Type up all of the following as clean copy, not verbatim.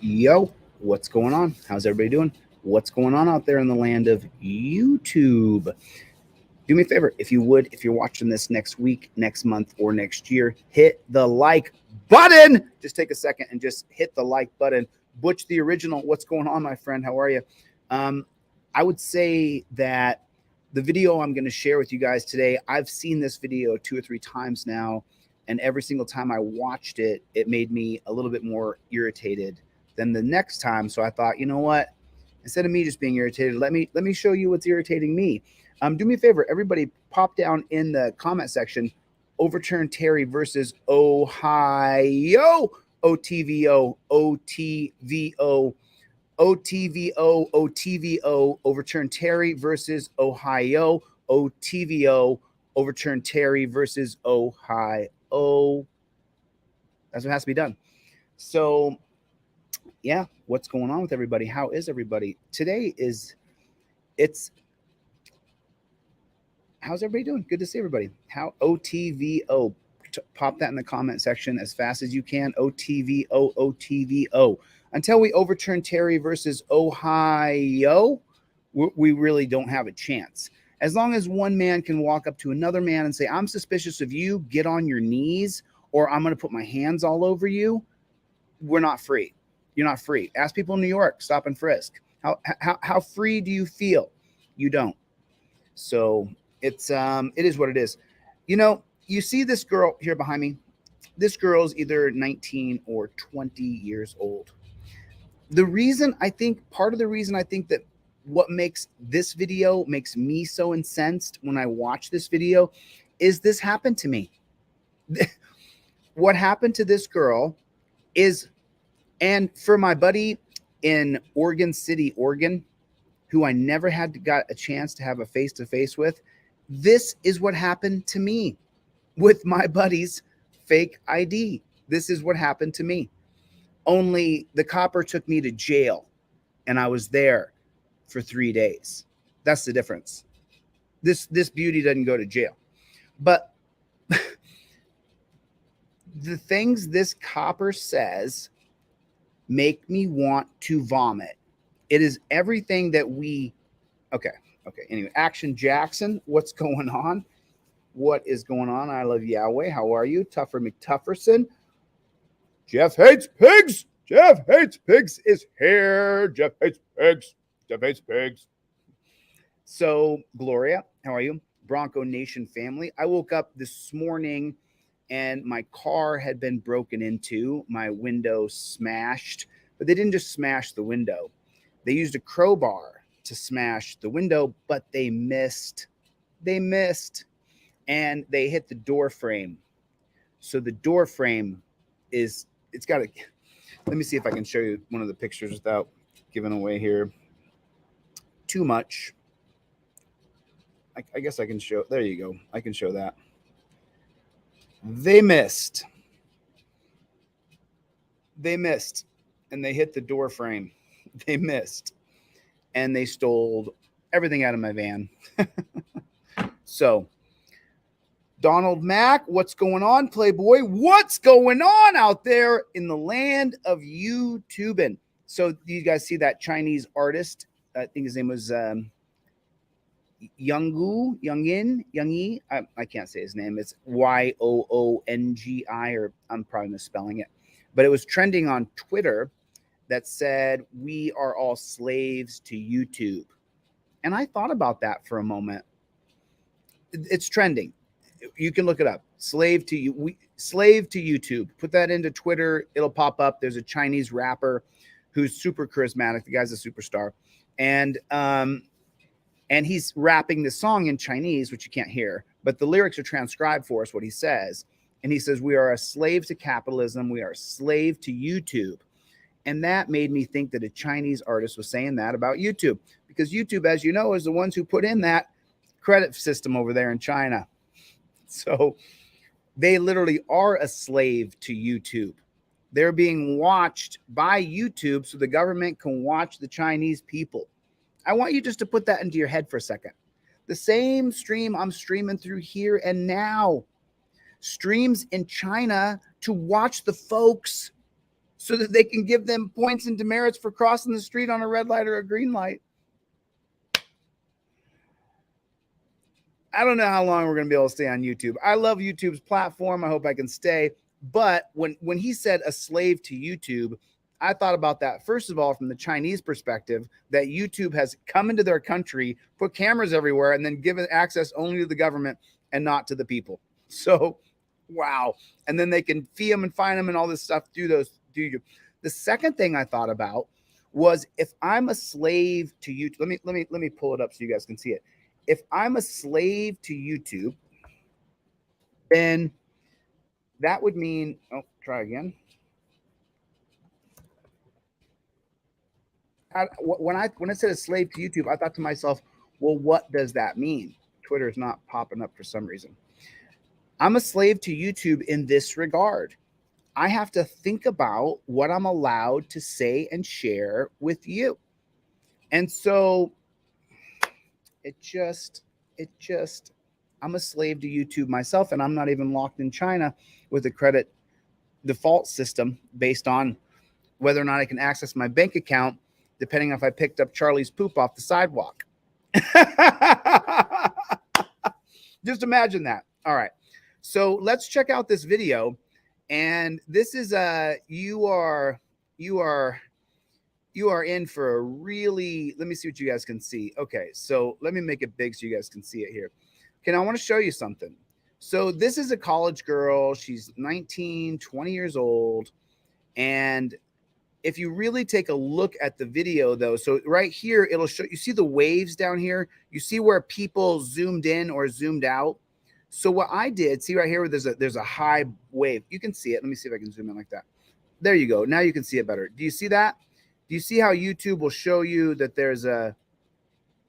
Yo, what's going on? How's everybody doing? What's going on out there in the land of YouTube? Do me a favor, if you would, if you're watching this next week, next month, or next year, hit the like button. Just take a second and just hit the like button. Butch the original, what's going on, my friend? How are you? Um, I would say that the video I'm going to share with you guys today, I've seen this video 2 or 3 times now, and every single time I watched it, it made me a little bit more irritated than the next time. So I thought, you know what? Instead of me just being irritated, let me show you what's irritating me. Do me a favor, everybody, pop down in the comment section. Overturn Terry versus Ohio. OTVO, OTVO, OTVO, OTVO. Overturn Terry versus Ohio. OTVO. Overturn Terry versus Ohio. That's what has to be done. So, yeah, what's going on with everybody? How is everybody? Today is it's how's everybody doing? Good to see everybody. How OTVO. Pop that in the comment section as fast as you can. OTVO, OTVO. Until we overturn Terry versus Ohio, we really don't have a chance. As long as one man can walk up to another man and say, I'm suspicious of you, get on your knees, or I'm going to put my hands all over you, we're not free. You're not free. Ask people in New York, stop and frisk. How free do you feel? You don't. So it is what it is. You know, you see this girl here behind me. This girl's either 19 or 20 years old. Part of the reason I think that what makes this video makes me so incensed when I watch this video is this happened to me. What happened to this girl is, and for my buddy in Oregon City, Oregon, who I never got a chance to have a face-to-face with, this is what happened to me with my buddy's fake ID. This is what happened to me. Only the copper took me to jail, and I was there for 3 days. That's the difference. This beauty doesn't go to jail. But the things this copper says make me want to vomit. It is everything that we okay. Anyway, Action Jackson, what's going on? What is going on? I love Yahweh. How are you? Tougher McTufferson. Jeff hates pigs. Jeff hates pigs is here. Jeff hates pigs. Jeff hates pigs. So, Gloria, how are you? Bronco Nation family. I woke up this morning and my car had been broken into, my window smashed, but they didn't just smash the window. They used a crowbar to smash the window, but they missed. They missed. And they hit the door frame. So the door frame it's got a, let me see if I can show you one of the pictures without giving away here too much. I guess I can show, there you go. I can show that. They missed. They missed. And they hit the door frame. They missed. And they stole everything out of my van. So, Donald Mack, what's going on, Playboy? What's going on out there in the land of YouTubing? So, you guys see that Chinese artist? I think his name was Yoongi. I can't say his name. It's Yoongi, or I'm probably misspelling it. But it was trending on Twitter that said, we are all slaves to YouTube. And I thought about that for a moment. It's trending. You can look it up. Slave to YouTube. Put that into Twitter. It'll pop up. There's a Chinese rapper who's super charismatic. The guy's a superstar. And he's rapping this song in Chinese, which you can't hear, but the lyrics are transcribed for us, what he says. And he says, we are a slave to capitalism. We are a slave to YouTube. And that made me think that a Chinese artist was saying that about YouTube, because YouTube, as you know, is the ones who put in that credit system over there in China. So they literally are a slave to YouTube. They're being watched by YouTube so the government can watch the Chinese people. I want you just to put that into your head for a second. The same stream I'm streaming through here and now streams in China to watch the folks so that they can give them points and demerits for crossing the street on a red light or a green light. I don't know how long we're going to be able to stay on YouTube. I love YouTube's platform. I hope I can stay. But when he said a slave to YouTube, I thought about that, first of all, from the Chinese perspective, that YouTube has come into their country, put cameras everywhere, and then given access only to the government and not to the people. So, wow. And then they can fee them and fine them and all this stuff, do you. The second thing I thought about was, if I'm a slave to YouTube, let me pull it up so you guys can see it. If I'm a slave to YouTube, then that would mean, oh, try again. When I said a slave to YouTube, I thought to myself, well, what does that mean? Twitter is not popping up for some reason. I'm a slave to YouTube in this regard. I have to think about what I'm allowed to say and share with you. And so I'm a slave to YouTube myself, and I'm not even locked in China with a credit default system based on whether or not I can access my bank account, depending on if I picked up Charlie's poop off the sidewalk. Just imagine that. All right. So let's check out this video. And this is you are in for a really, let me see what you guys can see. Okay, so let me make it big so you guys can see it here. Okay, now I want to show you something. So this is a college girl. She's 19, 20 years old. And if you really take a look at the video, though, so right here, it'll show, you see the waves down here? You see where people zoomed in or zoomed out? So what I did, see right here where there's a high wave. You can see it. Let me see if I can zoom in like that. There you go. Now you can see it better. Do you see that? Do you see how YouTube will show you that there's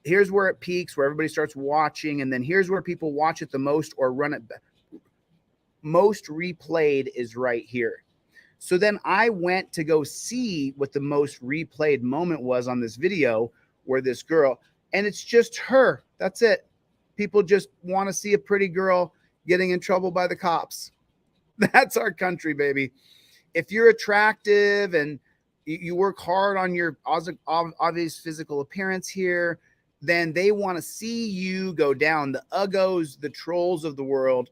here's where it peaks, where everybody starts watching, and then here's where people watch it the most or run it. Most replayed is right here. So then I went to go see what the most replayed moment was on this video, where this girl, and it's just her. That's it. People just want to see a pretty girl getting in trouble by the cops. That's our country, baby. If you're attractive and you work hard on your obvious physical appearance here, then they want to see you go down. The uggos, the trolls of the world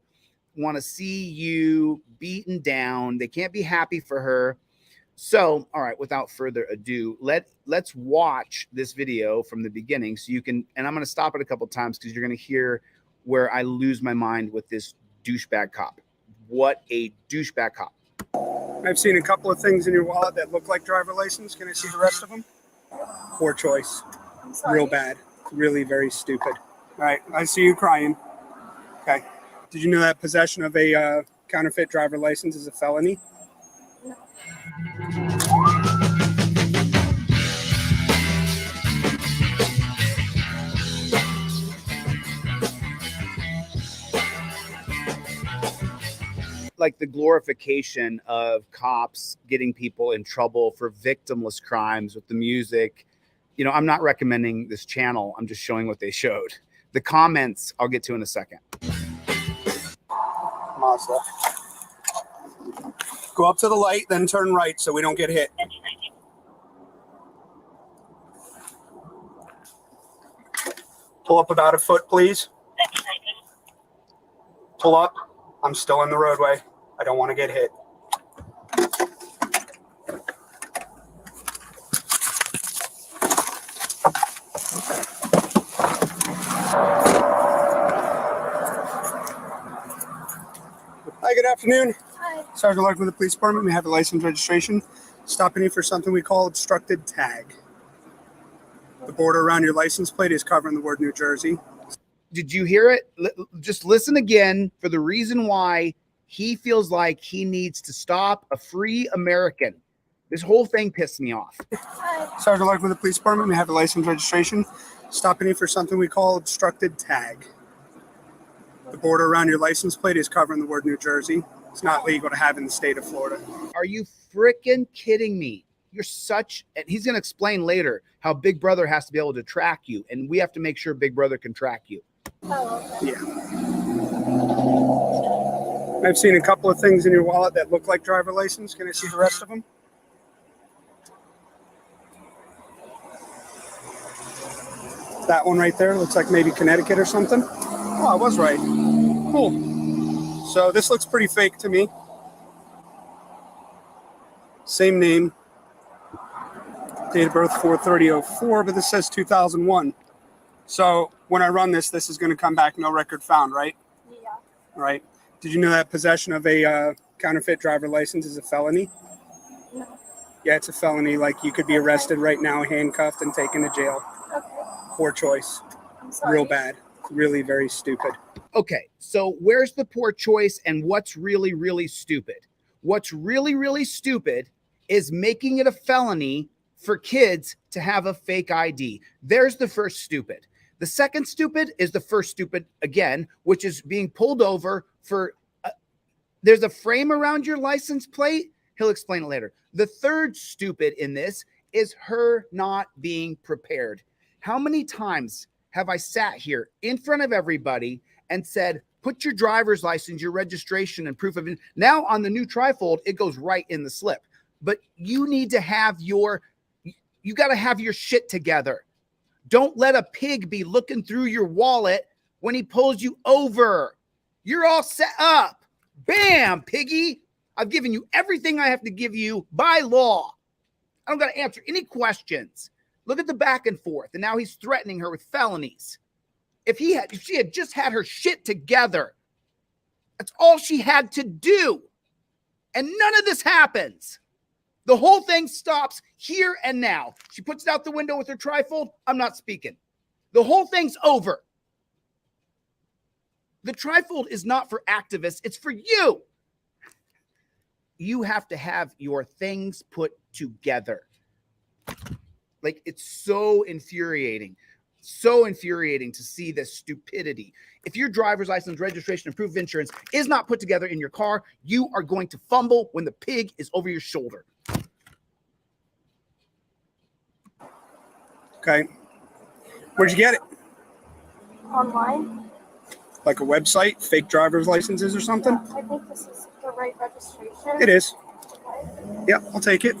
want to see you beaten down. They can't be happy for her. So, all right, without further ado, let's watch this video from the beginning so you can, and I'm going to stop it a couple times because you're going to hear where I lose my mind with this douchebag cop. What a douchebag cop. I've seen a couple of things in your wallet that look like driver license. Can I see the rest of them? Poor choice. Real bad. Really very stupid. All right, I see you crying. Okay. Did you know that possession of a counterfeit driver license is a felony? Like the glorification of cops getting people in trouble for victimless crimes with the music. You know, I'm not recommending this channel. I'm just showing what they showed. The comments I'll get to in a second. Mazda. Go up to the light, then turn right so we don't get hit. Pull up about a foot, please. Pull up. I'm still in the roadway. I don't want to get hit. Hi, good afternoon. Hi. Sergeant Larkin with the police department. We have a license registration. Stopping you for something we call obstructed tag. The border around your license plate is covering the word New Jersey. Did you hear it? Just listen again for the reason why he feels like he needs to stop a free American. This whole thing pissed me off. Hi. Sergeant Larkin with the police department. We have a license registration. Stopping you for something we call obstructed tag. The border around your license plate is covering the word New Jersey. It's not legal to have in the state of Florida. Are you freaking kidding me? You're such, and he's going to explain later how Big Brother has to be able to track you, and we have to make sure Big Brother can track you. Oh, okay. Yeah. I've seen a couple of things in your wallet that look like driver license. Can I see the rest of them? That one right there looks like maybe Connecticut or something. Oh, I was right. Cool. So this looks pretty fake to me. Same name. Date of birth 4/30/04, but this says 2001. So when I run this, this is going to come back no record found, right? Yeah. Right. Did you know that possession of a counterfeit driver license is a felony? No. Yeah, it's a felony. Like you could be arrested right now, handcuffed, and taken to jail. Okay. Poor choice. I'm sorry. Real bad. Really very stupid. Okay, so where's the poor choice and what's really, really stupid? What's really, really stupid is making it a felony for kids to have a fake ID. There's the first stupid. The second stupid is the first stupid again, which is being pulled over for, there's a frame around your license plate. He'll explain it later. The third stupid in this is her not being prepared. How many times have I sat here in front of everybody and said, put your driver's license, your registration, and proof of it. Now on the new trifold, it goes right in the slip. But you need to have you got to have your shit together. Don't let a pig be looking through your wallet when he pulls you over. You're all set up. Bam, piggy. I've given you everything I have to give you by law. I don't got to answer any questions. Look at the back and forth. And now he's threatening her with felonies. If she had just had her shit together, that's all she had to do. And none of this happens. The whole thing stops here and now. She puts it out the window with her trifold. I'm not speaking. The whole thing's over. The trifold is not for activists. It's for you. You have to have your things put together. Like, it's so infuriating. So infuriating to see this stupidity. If your driver's license, registration, and proof of insurance is not put together in your car, you are going to fumble when the pig is over your shoulder. Okay. Where'd you get it? Online? Like a website, fake driver's licenses or something? Yeah, I think this is the right registration. It is. Okay. Yeah, I'll take it.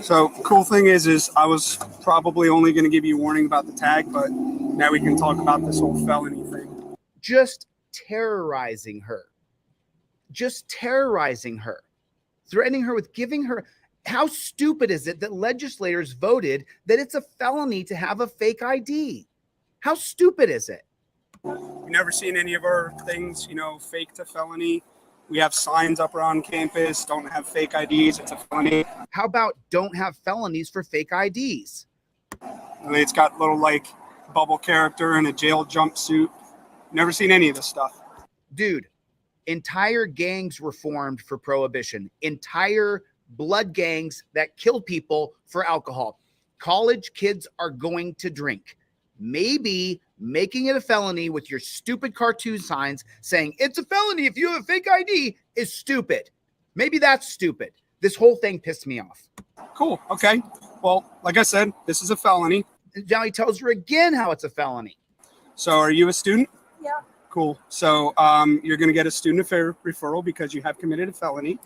So cool thing is I was probably only going to give you a warning about the tag, but now we can talk about this whole felony thing. Just terrorizing her. Just terrorizing her. Threatening her with giving her. How stupid is it that legislators voted that it's a felony to have a fake ID? How stupid is it? You've never seen any of our things, fake to felony. We have signs up around campus, don't have fake IDs, it's a felony. How about don't have felonies for fake IDs? And it's got little bubble character and a jail jumpsuit. Never seen any of this stuff. Dude, entire gangs were formed for prohibition. Entire blood gangs that killed people for alcohol. College kids are going to drink. Maybe making it a felony with your stupid cartoon signs saying it's a felony if you have a fake ID is stupid. Maybe that's stupid. This whole thing pissed me off. Cool. Okay. Well, like I said, this is a felony. Now he tells her again how it's a felony. So are you a student? Yeah. Cool. So you're going to get a student affair referral because you have committed a felony.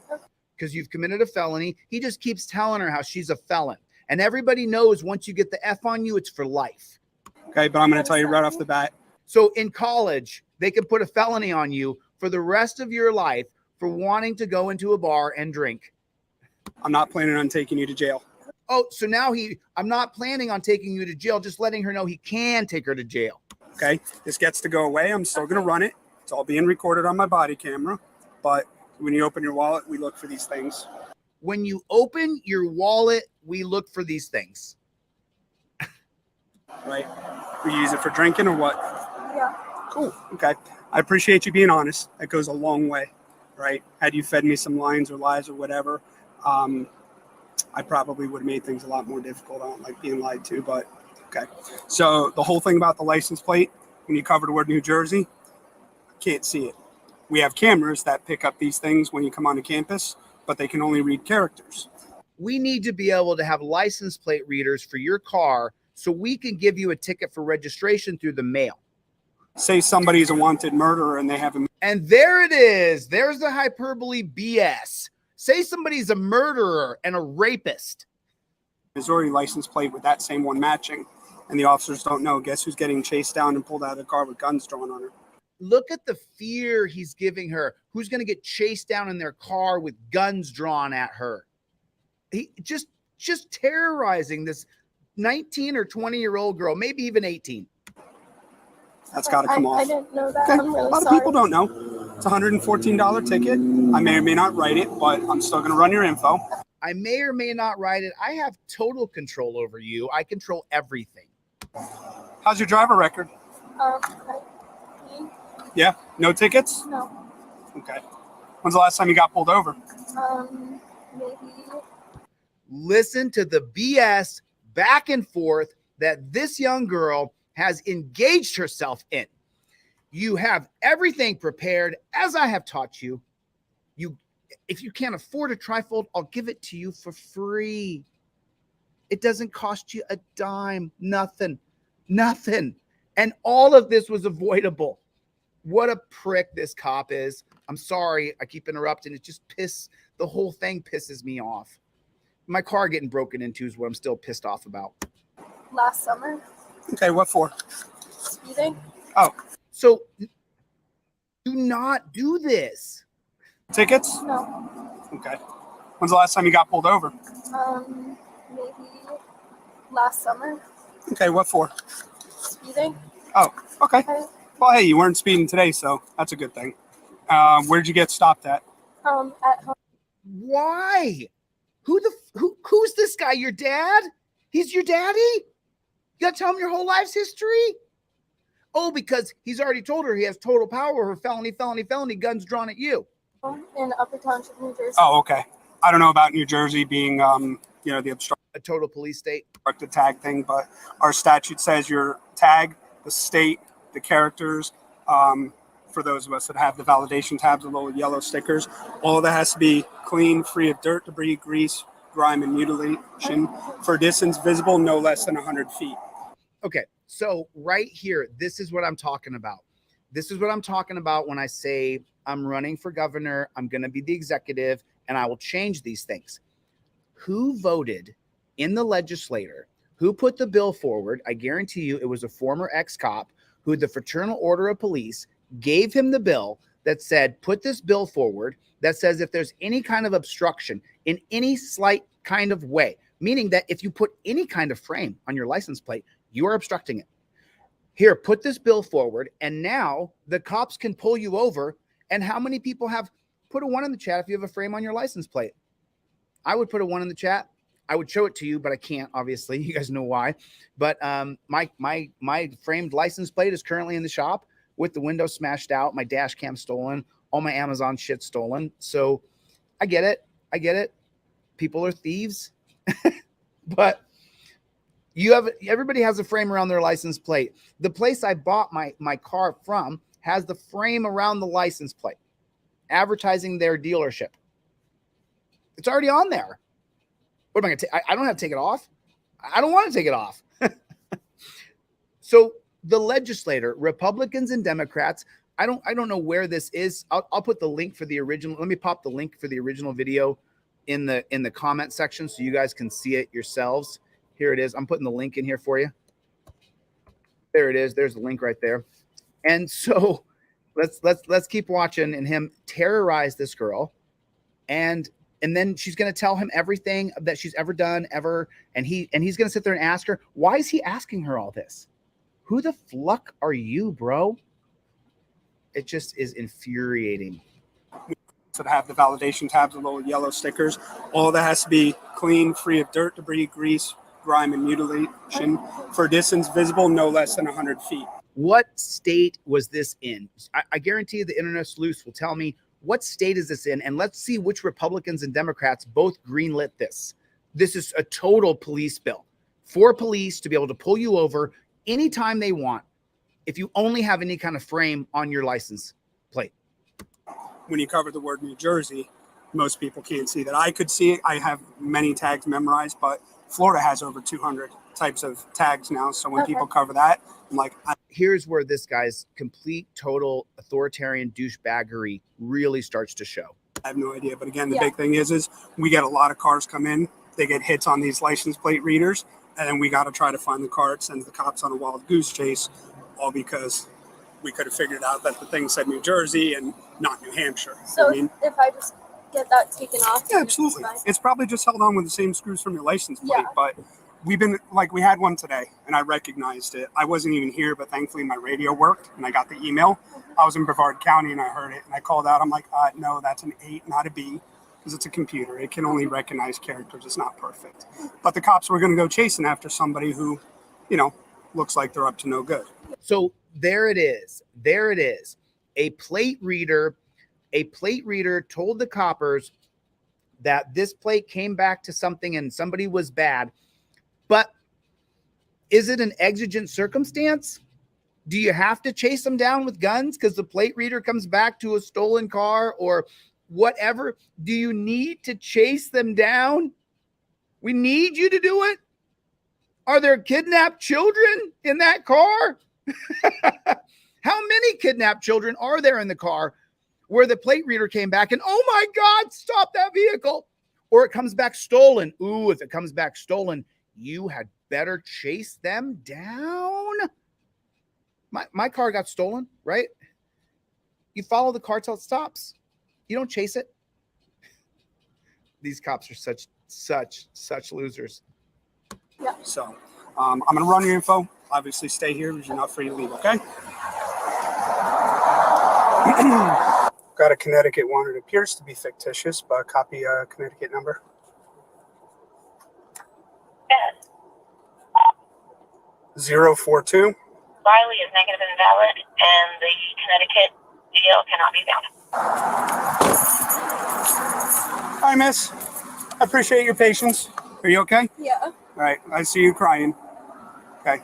Because you've committed a felony. He just keeps telling her how she's a felon. And everybody knows once you get the F on you, it's for life. Okay, but I'm going to tell you right off the bat. So in college, they can put a felony on you for the rest of your life for wanting to go into a bar and drink. I'm not planning on taking you to jail. Oh, so now I'm not planning on taking you to jail, just letting her know he can take her to jail. Okay, this gets to go away. I'm still going to run it. It's all being recorded on my body camera. But when you open your wallet, we look for these things. When you open your wallet, we look for these things. Right? We use it for drinking or what? Yeah. Cool. Okay. I appreciate you being honest. That goes a long way, right? Had you fed me some lines or lies or whatever, I probably would have made things a lot more difficult. I don't like being lied to, but okay. So the whole thing about the license plate, when you cover the word New Jersey, can't see it. We have cameras that pick up these things when you come onto campus, but they can only read characters. We need to be able to have license plate readers for your car so we can give you a ticket for registration through the mail. Say somebody's a wanted murderer and they have a... And there it is. There's the hyperbole BS. Say somebody's a murderer and a rapist. Missouri license plate with that same one matching, and the officers don't know. Guess who's getting chased down and pulled out of the car with guns drawn on her? Look at the fear he's giving her. Who's going to get chased down in their car with guns drawn at her? He just terrorizing this 19 or 20-year-old girl, maybe even 18. That's got to come off. I didn't know that. Okay. I'm really A lot sorry. of people don't know. It's a $114 ticket. I may or may not write it, but I'm still going to run your info. I may or may not write it. I have total control over you. I control everything. How's your driver record? Me? Yeah? No tickets? No. Okay. When's the last time you got pulled over? Maybe. Listen to the BS back and forth that this young girl has engaged herself in. You have everything prepared, as I have taught you. If you can't afford a trifold, I'll give it to you for free. It doesn't cost you a dime, nothing. And all of this was avoidable. What a prick this cop is. I'm sorry, I keep interrupting. The whole thing pisses me off. My car getting broken into is what I'm still pissed off about. Last summer. Okay, what for? Speeding. Oh, So do not do this. tickets? No. Okay. When's the last time you got pulled over? Maybe last summer. Okay, what for? Speeding. Oh, okay. Okay. Well, hey, you weren't speeding today, so that's a good thing. Where'd you get stopped at? At home. Why? Who's this guy? Your dad? He's your daddy? You gotta tell him your whole life's history? Oh, because he's already told her he has total power over felony, guns drawn at you. In Upper Township, New Jersey. Oh, okay. I don't know about New Jersey being, the A total police state. obstructed tag thing, but our statute says your tag, the state, the characters, for those of us that have the validation tabs, the little yellow stickers, all of that has to be clean, free of dirt, debris, grease, grime, and mutilation for a distance visible no less than 100 feet. Okay, so right here, this is what I'm talking about. This is what I'm talking about when I say I'm running for governor, I'm going to be the executive, and I will change these things. Who voted in the legislature? Who put the bill forward? I guarantee you it was a former ex-cop who the Fraternal Order of Police gave him the bill that said, put this bill forward that says if there's any kind of obstruction in any slight kind of way, meaning that if you put any kind of frame on your license plate, you are obstructing it. Here, put this bill forward, and now the cops can pull you over. And how many people have put a 1 in the chat if you have a frame on your license plate? I would put a 1 in the chat. I would show it to you, but I can't, obviously. You guys know why. But my framed license plate is currently in the shop with the window smashed out, my dash cam stolen, all my Amazon shit stolen. So I get it. People are thieves. But everybody has a frame around their license plate. The place I bought my car from has the frame around the license plate, advertising their dealership. It's already on there. What am I going to take? I don't have to take it off. I don't want to take it off. So the legislator, Republicans and Democrats, I don't know where this is. I'll put the link for the original. Let me pop the link for the original video in the comment section so you guys can see it yourselves. Here it is. I'm putting the link in here for you. There it is. There's the link right there. And so let's keep watching and him terrorize this girl. And then she's going to tell him everything that she's ever done ever. And he's going to sit there and ask her, why is he asking her all this? Who the fluck are you, bro? It just is infuriating. So to have the validation tabs, the little yellow stickers, all that has to be clean, free of dirt, debris, grease, grime, and mutilation for a distance visible no less than 100 feet. What state was this in? I guarantee you the internet sleuths will tell me what state is this in, and let's see which Republicans and Democrats both greenlit this. This is a total police bill for police to be able to pull you over anytime they want if you only have any kind of frame on your license plate. When you cover the word New Jersey, most people can't see that. I could see it. I have many tags memorized, but Florida has over 200 types of tags now. So when people cover that, I'm like, here's where this guy's complete, total authoritarian douchebaggery really starts to show. I have no idea. But again, the big thing is we get a lot of cars come in. They get hits on these license plate readers. And then we got to try to find the car. It sends the cops on a wild goose chase, all because we could have figured out that the thing said New Jersey and not New Hampshire. So I mean, if I just get that taken off, yeah, then it's absolutely. fine. It's probably just held on with the same screws from your license plate, Yeah. but we had one today and I recognized it. I wasn't even here, but thankfully my radio worked and I got the email. I was in Brevard County and I heard it and I called out. I'm like, no, that's an 8, not a B, because it's a computer. It can only recognize characters. It's not perfect. But the cops were going to go chasing after somebody who, looks like they're up to no good. So there it is. There it is. A plate reader told the coppers that this plate came back to something and somebody was bad. But is it an exigent circumstance? Do you have to chase them down with guns because the plate reader comes back to a stolen car or whatever? Do you need to chase them down? We need you to do it? Are there kidnapped children in that car? How many kidnapped children are there in the car where the plate reader came back and, oh my God, stop that vehicle? Or it comes back stolen. Ooh, if it comes back stolen, you had better chase them down. My car got stolen, right? You follow the car till it stops. You don't chase it. These cops are such losers. Yeah. So I'm going to run your info. Obviously, stay here because you're not free to leave, okay? Got a Connecticut one. It appears to be fictitious, but copy a Connecticut number. Yes. 042. Riley is negative and invalid, and the Connecticut deal cannot be found. Hi, miss. I appreciate your patience. Are you okay? Yeah. All right. I see you crying. Okay.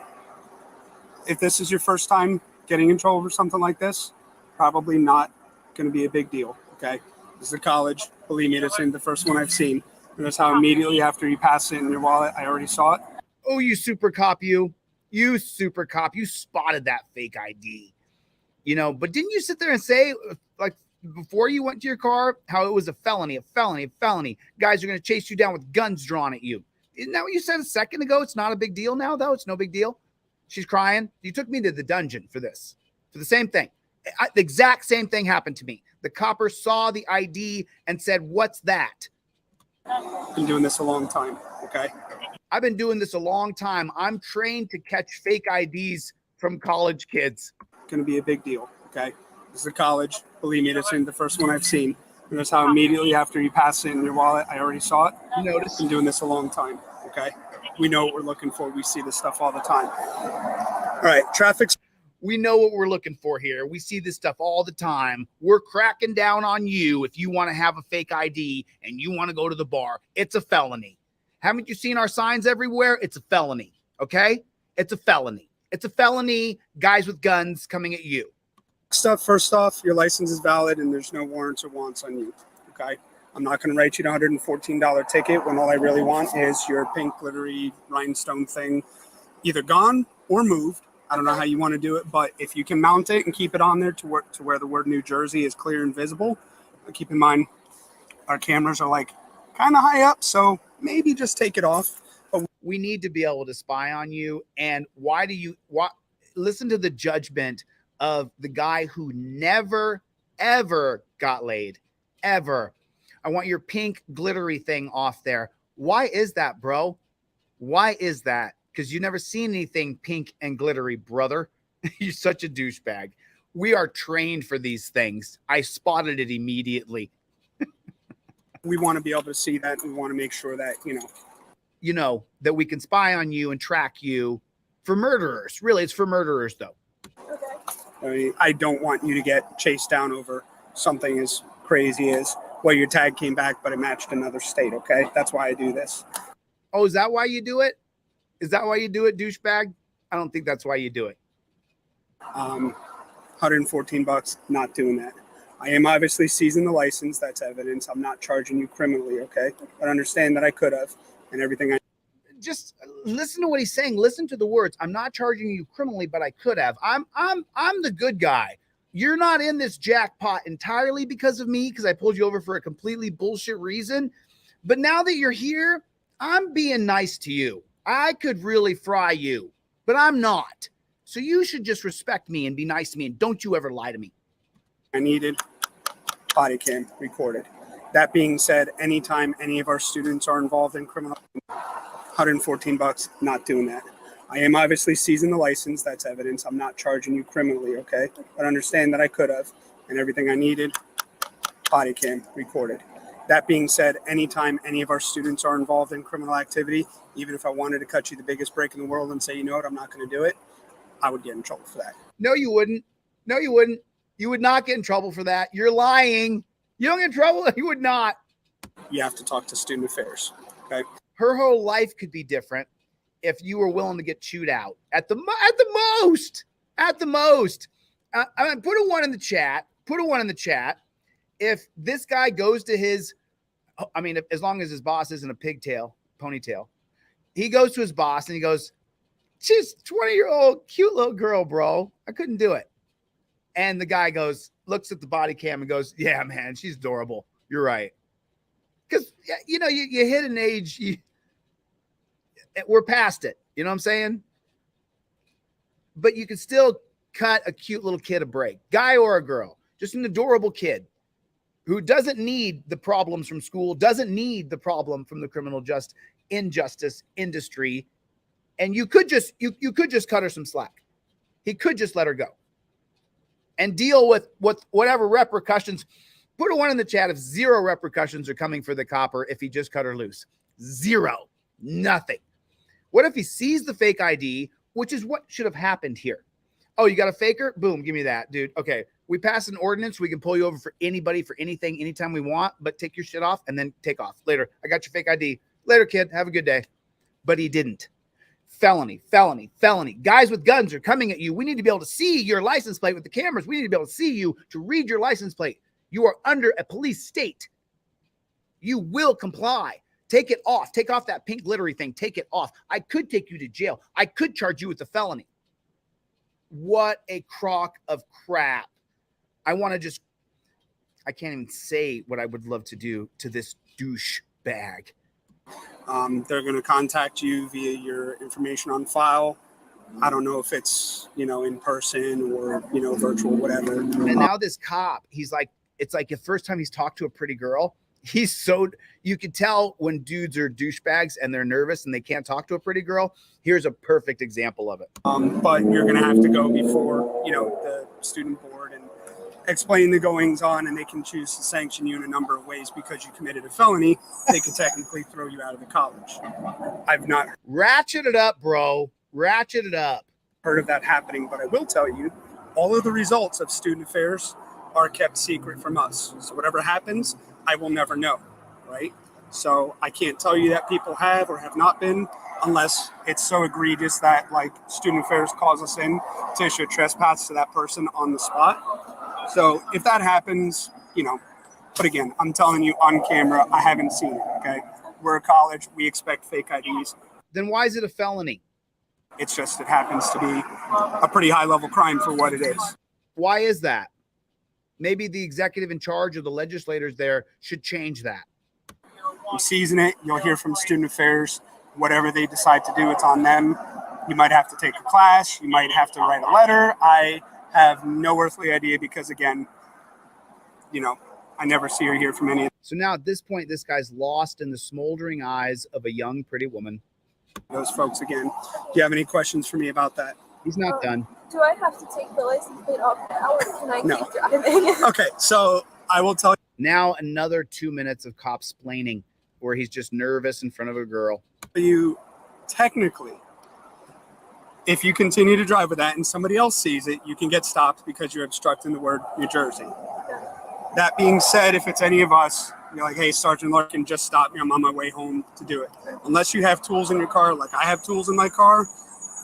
If this is your first time getting in trouble for something like this, probably not going to be a big deal. Okay. This is a college. Believe me, this isn't the first one I've seen. And that's how immediately after you pass it in your wallet, I already saw it. Oh, you super cop, you super cop, you spotted that fake ID, but didn't you sit there and say, like, before you went to your car, how it was a felony? Guys are going to chase you down with guns drawn at you. Isn't that what you said a second ago? It's not a big deal now, though. It's no big deal. She's crying. You took me to the dungeon for this, for the same thing. The exact same thing happened to me. The copper saw the ID and said, what's that? Been doing this a long time. Okay. I've been doing this a long time. I'm trained to catch fake IDs from college kids. Going to be a big deal. Okay. This is a college. Believe me, this isn't the first one I've seen. And that's how immediately after you pass it in your wallet, I already saw it. You notice? Been doing this a long time. Okay. We know what we're looking for. We see this stuff all the time. All right. Traffic's. We know what we're looking for here. We see this stuff all the time. We're cracking down on you if you want to have a fake ID and you want to go to the bar. It's a felony. Haven't you seen our signs everywhere? It's a felony, okay? It's a felony. It's a felony, guys with guns coming at you. Stuff. First off, your license is valid and there's no warrants or wants on you, okay? I'm not going to write you a $114 ticket when all I really want is your pink glittery rhinestone thing either gone or moved. I don't know how you want to do it, but if you can mount it and keep it on there to where the word New Jersey is clear and visible, keep in mind our cameras are like kind of high up, so maybe just take it off. But we need to be able to spy on you. And why listen to the judgment of the guy who never, ever got laid, ever. I want your pink glittery thing off there. Why is that, bro? Why is that? Because you never seen anything pink and glittery, brother. You're such a douchebag. We are trained for these things. I spotted it immediately. We want to be able to see that. We want to make sure that, that we can spy on you and track you for murderers. Really, it's for murderers, though. Okay. I mean, I don't want you to get chased down over something as crazy as, well, your tag came back, but it matched another state, okay? That's why I do this. Oh, is that why you do it? Is that why you do it, douchebag? I don't think that's why you do it. $114, not doing that. I am obviously seizing the license. That's evidence. I'm not charging you criminally, okay? But understand that I could have, and everything. Just listen to what he's saying. Listen to the words. I'm not charging you criminally, but I could have. I'm the good guy. You're not in this jackpot entirely because of me, because I pulled you over for a completely bullshit reason. But now that you're here, I'm being nice to you. I could really fry you, but I'm not. So you should just respect me and be nice to me, and don't you ever lie to me. I needed body cam recorded. That being said, anytime any of our students are involved in criminal, $114, not doing that. I am obviously seizing the license. That's evidence. I'm not charging you criminally, okay? But understand that I could have, and everything I needed, body cam recorded. That being said, anytime any of our students are involved in criminal activity, even if I wanted to cut you the biggest break in the world and say, you know what, I'm not going to do it, I would get in trouble for that. No, you wouldn't. No, you wouldn't. You would not get in trouble for that. You're lying. You don't get in trouble. You would not. You have to talk to student affairs, okay? Her whole life could be different if you were willing to get chewed out at the most. I mean, put a one in the chat. Put a one in the chat. If this guy goes to his, I mean, as long as his boss isn't a ponytail, he goes to his boss and he goes, she's 20-year-old cute little girl, bro. I couldn't do it. And the guy goes, looks at the body cam and goes, yeah, man, she's adorable. You're right. Because, you know, you hit an age, we're past it. You know what I'm saying? But you can still cut a cute little kid a break, guy or a girl, just an adorable kid who doesn't need the problems from school, doesn't need the problem from the criminal injustice industry. And you could just cut her some slack. He could just let her go and deal with whatever repercussions. Put a one in the chat if 0 repercussions are coming for the copper if he just cut her loose. 0. Nothing. What if he sees the fake ID, which is what should have happened here? Oh, you got a faker? Boom, give me that, dude. Okay, we passed an ordinance. We can pull you over for anybody, for anything, anytime we want, but take your shit off and then take off. Later, I got your fake ID. Later, kid, have a good day. But he didn't. Felony, felony, felony. Guys with guns are coming at you. We need to be able to see your license plate with the cameras. We need to be able to see you to read your license plate. You are under a police state. You will comply. Take it off. Take off that pink glittery thing. Take it off. I could take you to jail. I could charge you with a felony. What a crock of crap. I can't even say what I would love to do to this douche bag. They're going to contact you via your information on file. I don't know if it's, in person or, virtual, whatever. And now this cop, it's like the first time he's talked to a pretty girl. You can tell when dudes are douchebags and they're nervous and they can't talk to a pretty girl. Here's a perfect example of it. But you're going to have to go before, the student board and explain the goings on, and they can choose to sanction you in a number of ways because you committed a felony. They could technically throw you out of the college. I've not ratchet it up, bro. Ratchet it up. Heard of that happening, but I will tell you, all of the results of student affairs are kept secret from us. So whatever happens, I will never know, right? So I can't tell you that people have or have not been unless it's so egregious that student affairs calls us in to issue a trespass to that person on the spot. So if that happens, but again, I'm telling you on camera, I haven't seen it, okay? We're a college. We expect fake IDs. Then why is it a felony? It's just, it happens to be a pretty high level crime for what it is. Why is that? Maybe the executive in charge or the legislators there should change that. You season it. You'll hear from student affairs. Whatever they decide to do, it's on them. You might have to take a class. You might have to write a letter. I have no earthly idea because, again, I never see or hear from any of So now at this point, this guy's lost in the smoldering eyes of a young, pretty woman. those folks again. Do you have any questions for me about that? He's not done. Do I have to take the license plate off now, or can I No. keep driving? Okay, so I will tell Now another 2 minutes of cop-splaining where he's just nervous in front of a girl. you, technically, if you continue to drive with that and somebody else sees it, you can get stopped because you're obstructing the word New Jersey. That being said, if it's any of us, you're like, hey, Sergeant Larkin, just stop me. I'm on my way home to do it. Unless you have tools in your car, like I have tools in my car,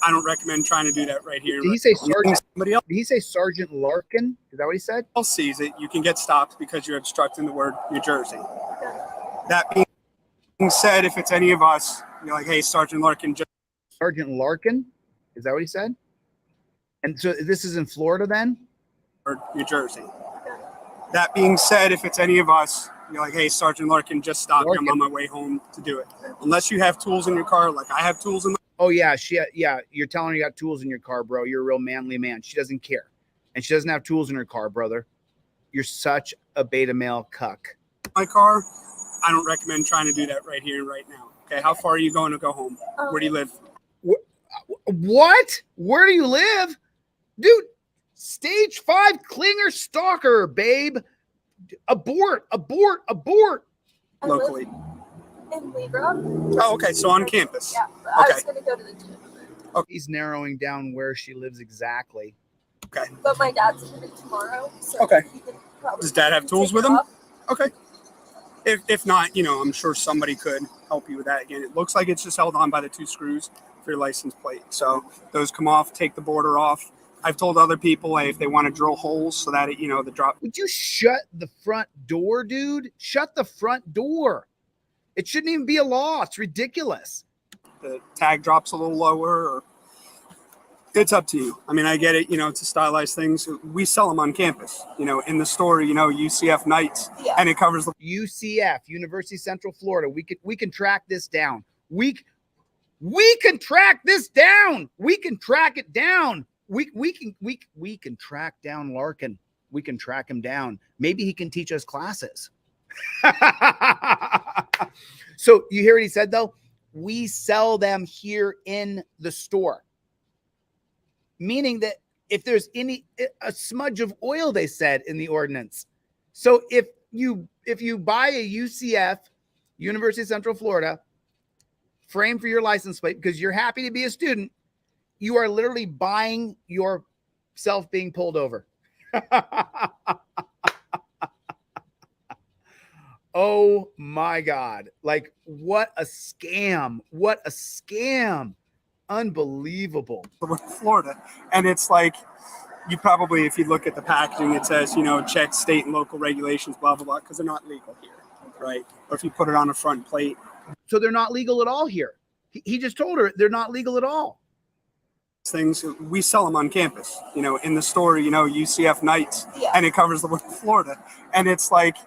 I don't recommend trying to do that right here. Did he say Sergeant? Somebody else Did he say Sergeant Larkin? Is that what he said? sees it, you can get stopped because you're obstructing the word New Jersey. That being said, if it's any of us, you're like, hey, Sergeant Larkin, just Sergeant Larkin? Is that what he said? And so this is in Florida then? New Jersey. That being said, if it's any of us, You're like, hey, Sergeant Larkin, just stop. I'm on my way home to do it. Unless you have tools in your car, like I have tools in my. Oh yeah, you're telling her you got tools in your car, bro. You're a real manly man. She doesn't care. And she doesn't have tools in her car, brother. You're such a beta male cuck. My car, I don't recommend trying to do that right here and right now. Okay, how far are you going to go home? Where do you live? What? Where do you live? Dude, stage 5 clinger stalker, babe. Abort. Locally. In Libra. Oh, okay, so on campus. Yeah, but I was going to go to the gym. Okay. He's narrowing down where she lives exactly. Okay. But my dad's leaving tomorrow. So Okay. he can probably Does Dad have tools take with it him? off. Okay. If not, I'm sure somebody could help you with that. Again, it looks like it's just held on by the 2 screws for your license plate. So those come off, take the border off. I've told other people, hey, if they want to drill holes so that the drop. Would you shut the front door, dude? Shut the front door. It shouldn't even be a law. It's ridiculous. The tag drops a little lower, or it's up to you. I mean, I get it. It's a stylized things. We sell them on campus. In the store. UCF nights, and it covers the UCF, University of Central Florida. We can track this down. We can track this down. We can track it down. We can track down Larkin. We can track him down. Maybe he can teach us classes. So you hear what he said though? We sell them here in the store. Meaning that if there's a smudge of oil, they said in the ordinance. So if you buy a UCF, University of Central Florida, frame for your license plate because you're happy to be a student, you are literally buying yourself being pulled over. Oh my God. Like, what a scam. What a scam. Unbelievable. Florida. And it's like, you probably, if you look at the packaging, it says, check state and local regulations, blah, blah, blah, because they're not legal here, right? Or if you put it on a front plate. So they're not legal at all here. He just told her they're not legal at all. Things, we sell them on campus, in the store, UCF nights, and it covers the Florida. And it's like,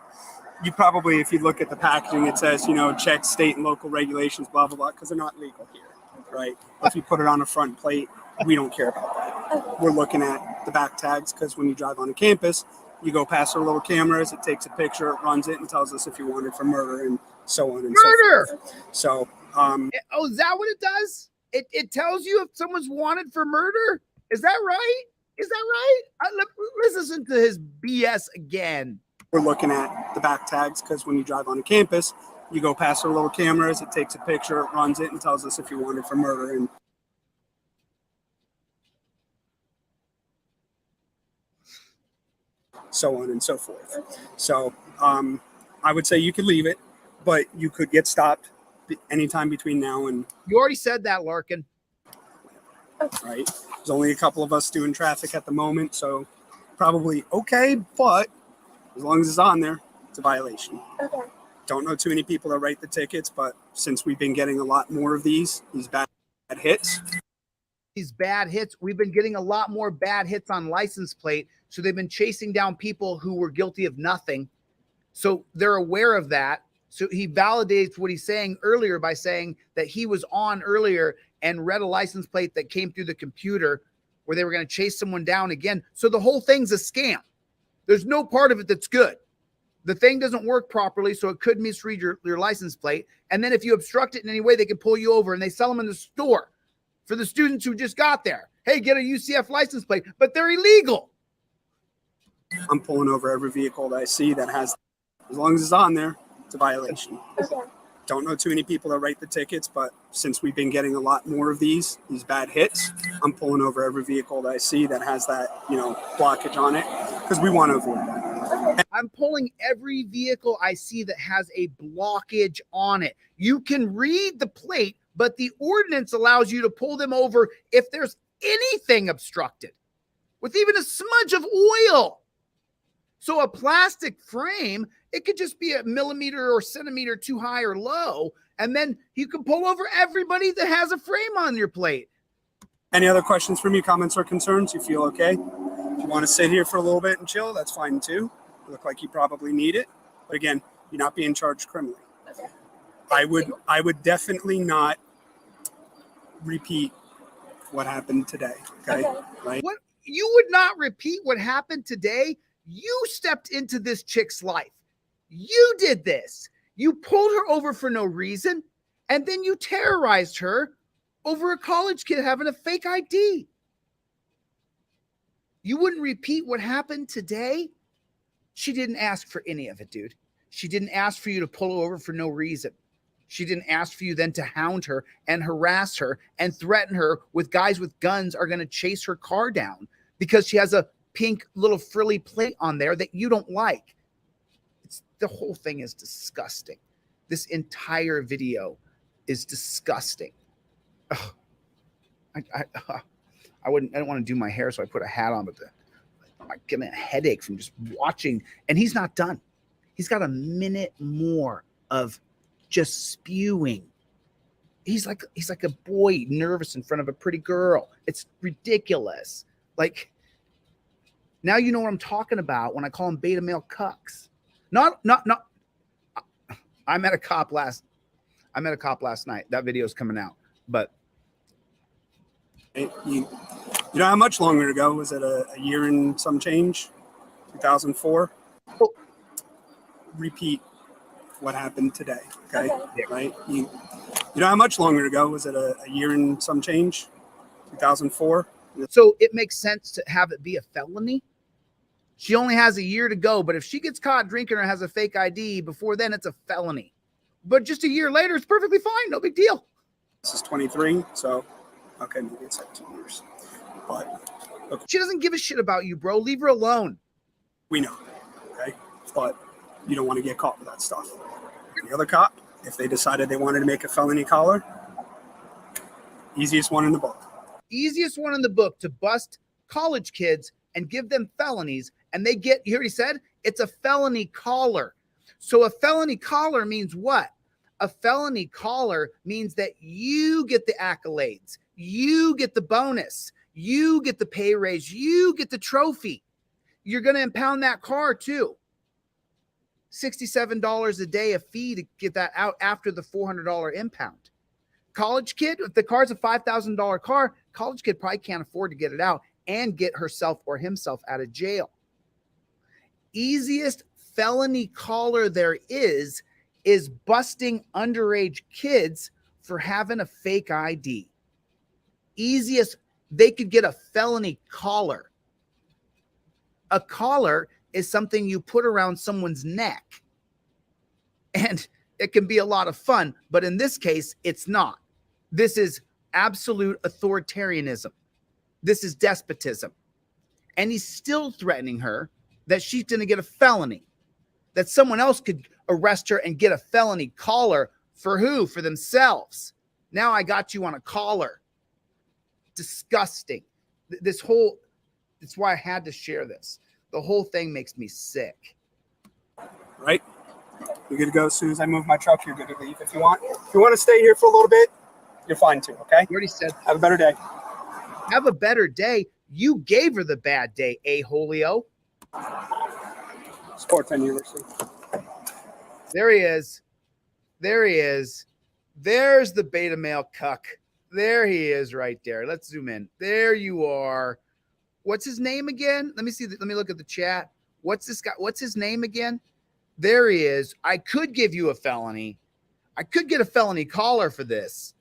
you probably, if you look at the packaging, it says, check state and local regulations, blah, blah, blah, because they're not legal here, right? If you put it on a front plate, we don't care about that. We're looking at the back tags because when you drive on a campus, you go past our little cameras, it takes a picture, it runs it, and tells us if you're wanted for murder and so on and so forth. So, oh, is that what it does? It tells you if someone's wanted for murder? Is that right? Is that right? Let's listen to his BS again. We're looking at the back tags because when you drive on a campus, you go past our little cameras, it takes a picture, it runs it, and tells us if you're wanted for murder and so on and so forth. So I would say you could leave it, but you could get stopped anytime between now and. You already said that, Larkin. Right. There's only a couple of us doing traffic at the moment, so probably okay, but as long as it's on there, it's a violation. Okay. Don't know too many people that write the tickets, but since we've been getting a lot more of these bad hits. These bad hits, we've been getting a lot more bad hits on license plate. So they've been chasing down people who were guilty of nothing. So they're aware of that. So he validates what he's saying earlier by saying that he was on earlier and read a license plate that came through the computer where they were going to chase someone down again. So the whole thing's a scam. There's no part of it that's good. The thing doesn't work properly, so it could misread your license plate. And then if you obstruct it in any way, they can pull you over, and they sell them in the store for the students who just got there. Hey, get a UCF license plate, but they're illegal. I'm pulling over every vehicle that I see that has, as long as it's on there, it's a violation. Okay. Don't know too many people that write the tickets, but since we've been getting a lot more of these bad hits, I'm pulling over every vehicle that I see that has that, blockage on it because we want to avoid that. I'm pulling every vehicle I see that has a blockage on it. You can read the plate, but the ordinance allows you to pull them over if there's anything obstructed with even a smudge of oil. So a plastic frame, it could just be a millimeter or centimeter too high or low, and then you can pull over everybody that has a frame on your plate. Any other questions from you, comments or concerns? You feel okay? If you want to sit here for a little bit and chill, that's fine too. You look like you probably need it. But again, You're not being charged criminally. Okay. I would definitely not repeat what happened today. Okay. Okay. Right. What, you would not repeat what happened today? You stepped into this chick's life. You did this. You pulled her over for no reason, and then you terrorized her over a college kid having a fake ID. You wouldn't repeat what happened today? She didn't ask for any of it, dude. She didn't ask for you to pull her over for no reason. She didn't ask for you then to hound her and harass her and threaten her with guys with guns are going to chase her car down because she has a pink little frilly plate on there that you don't like. The whole thing is disgusting. This entire video is disgusting. Ugh. I don't want to do my hair, so I put a hat on, but I get a headache from just watching. And he's not done. He's got a minute more of just spewing. He's like a boy nervous in front of a pretty girl. It's ridiculous. Like, now you know what I'm talking about when I call them beta male cucks. Not. I met a cop last night. That video is coming out, but you know how much longer ago was it? A year and some change, 2004. Oh. Repeat what happened today. Okay. Okay. Right. You know how much longer ago was it? A year and some change, 2004. so it makes sense to have it be a felony. She only has a year to go, but if she gets caught drinking or has a fake ID before then, it's a felony. But just a year later, it's perfectly fine. No big deal. This is 23, so okay, maybe it's like 2 years. But okay, She doesn't give a shit about you, bro. Leave her alone. we know, okay? But you don't want to get caught with that stuff. The other cop, if they decided they wanted to make a felony collar, easiest one in the book. Easiest one in the book to bust college kids and give them felonies. And they get, you already said, it's a felony collar. So a felony collar means what? A felony collar means that you get the accolades. You get the bonus. You get the pay raise. You get the trophy. You're going to impound that car too. $67 a day a fee to get that out after the $400 impound. College kid, if the car's a $5,000 car, college kid probably can't afford to get it out and get herself or himself out of jail. Easiest felony collar there is busting underage kids for having a fake ID. Easiest, they could get a felony collar. A collar is something you put around someone's neck. And it can be a lot of fun, but in this case, it's not. This is absolute authoritarianism. This is despotism. And he's still threatening her that she's going to get a felony, that someone else could arrest her and get a felony collar for who? For themselves. Now I got you on a collar. Disgusting. This whole, that's why I had to share this. The whole thing makes me sick. Right? You're good to go as soon as I move my truck. You're good to leave if you want. If you want to stay here for a little bit, you're fine too, okay? You already said, Have a better day. have a better day. You gave her the bad day, a-holio. Sports University. There he is. There he is. There's the beta male cuck. There he is right there. Let's zoom in. There you are. What's his name again? Let me see. Let me look at the chat. What's this guy? What's his name again? There he is. I could give you a felony. I could get a felony collar for this.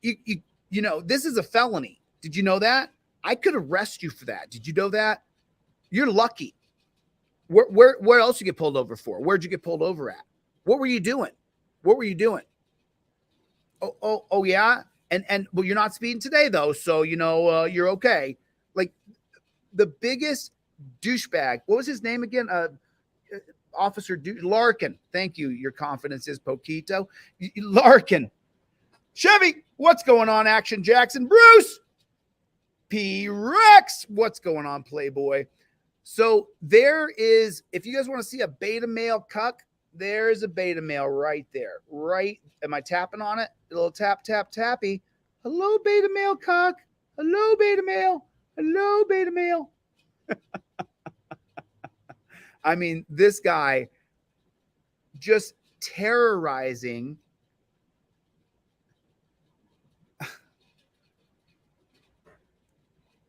You know, this is a felony. Did you know that? I could arrest you for that. Did you know that? You're lucky. Where else you get pulled over for? Where'd you get pulled over at? What were you doing? What were you doing? Oh yeah. And well, you're not speeding today though, so you know you're okay. Like the biggest douchebag. What was his name again? Officer Larkin. Thank you. Your confidence is poquito. Larkin. Chevy, what's going on, Action Jackson? Bruce. P. Rex, what's going on, Playboy? So there is, if you guys want to see a beta male cuck, there's a beta male right there. Right. Am I tapping on it? A little tap, tap, tappy. Hello, beta male cuck. Hello, beta male. Hello, beta male. I mean, this guy just terrorizing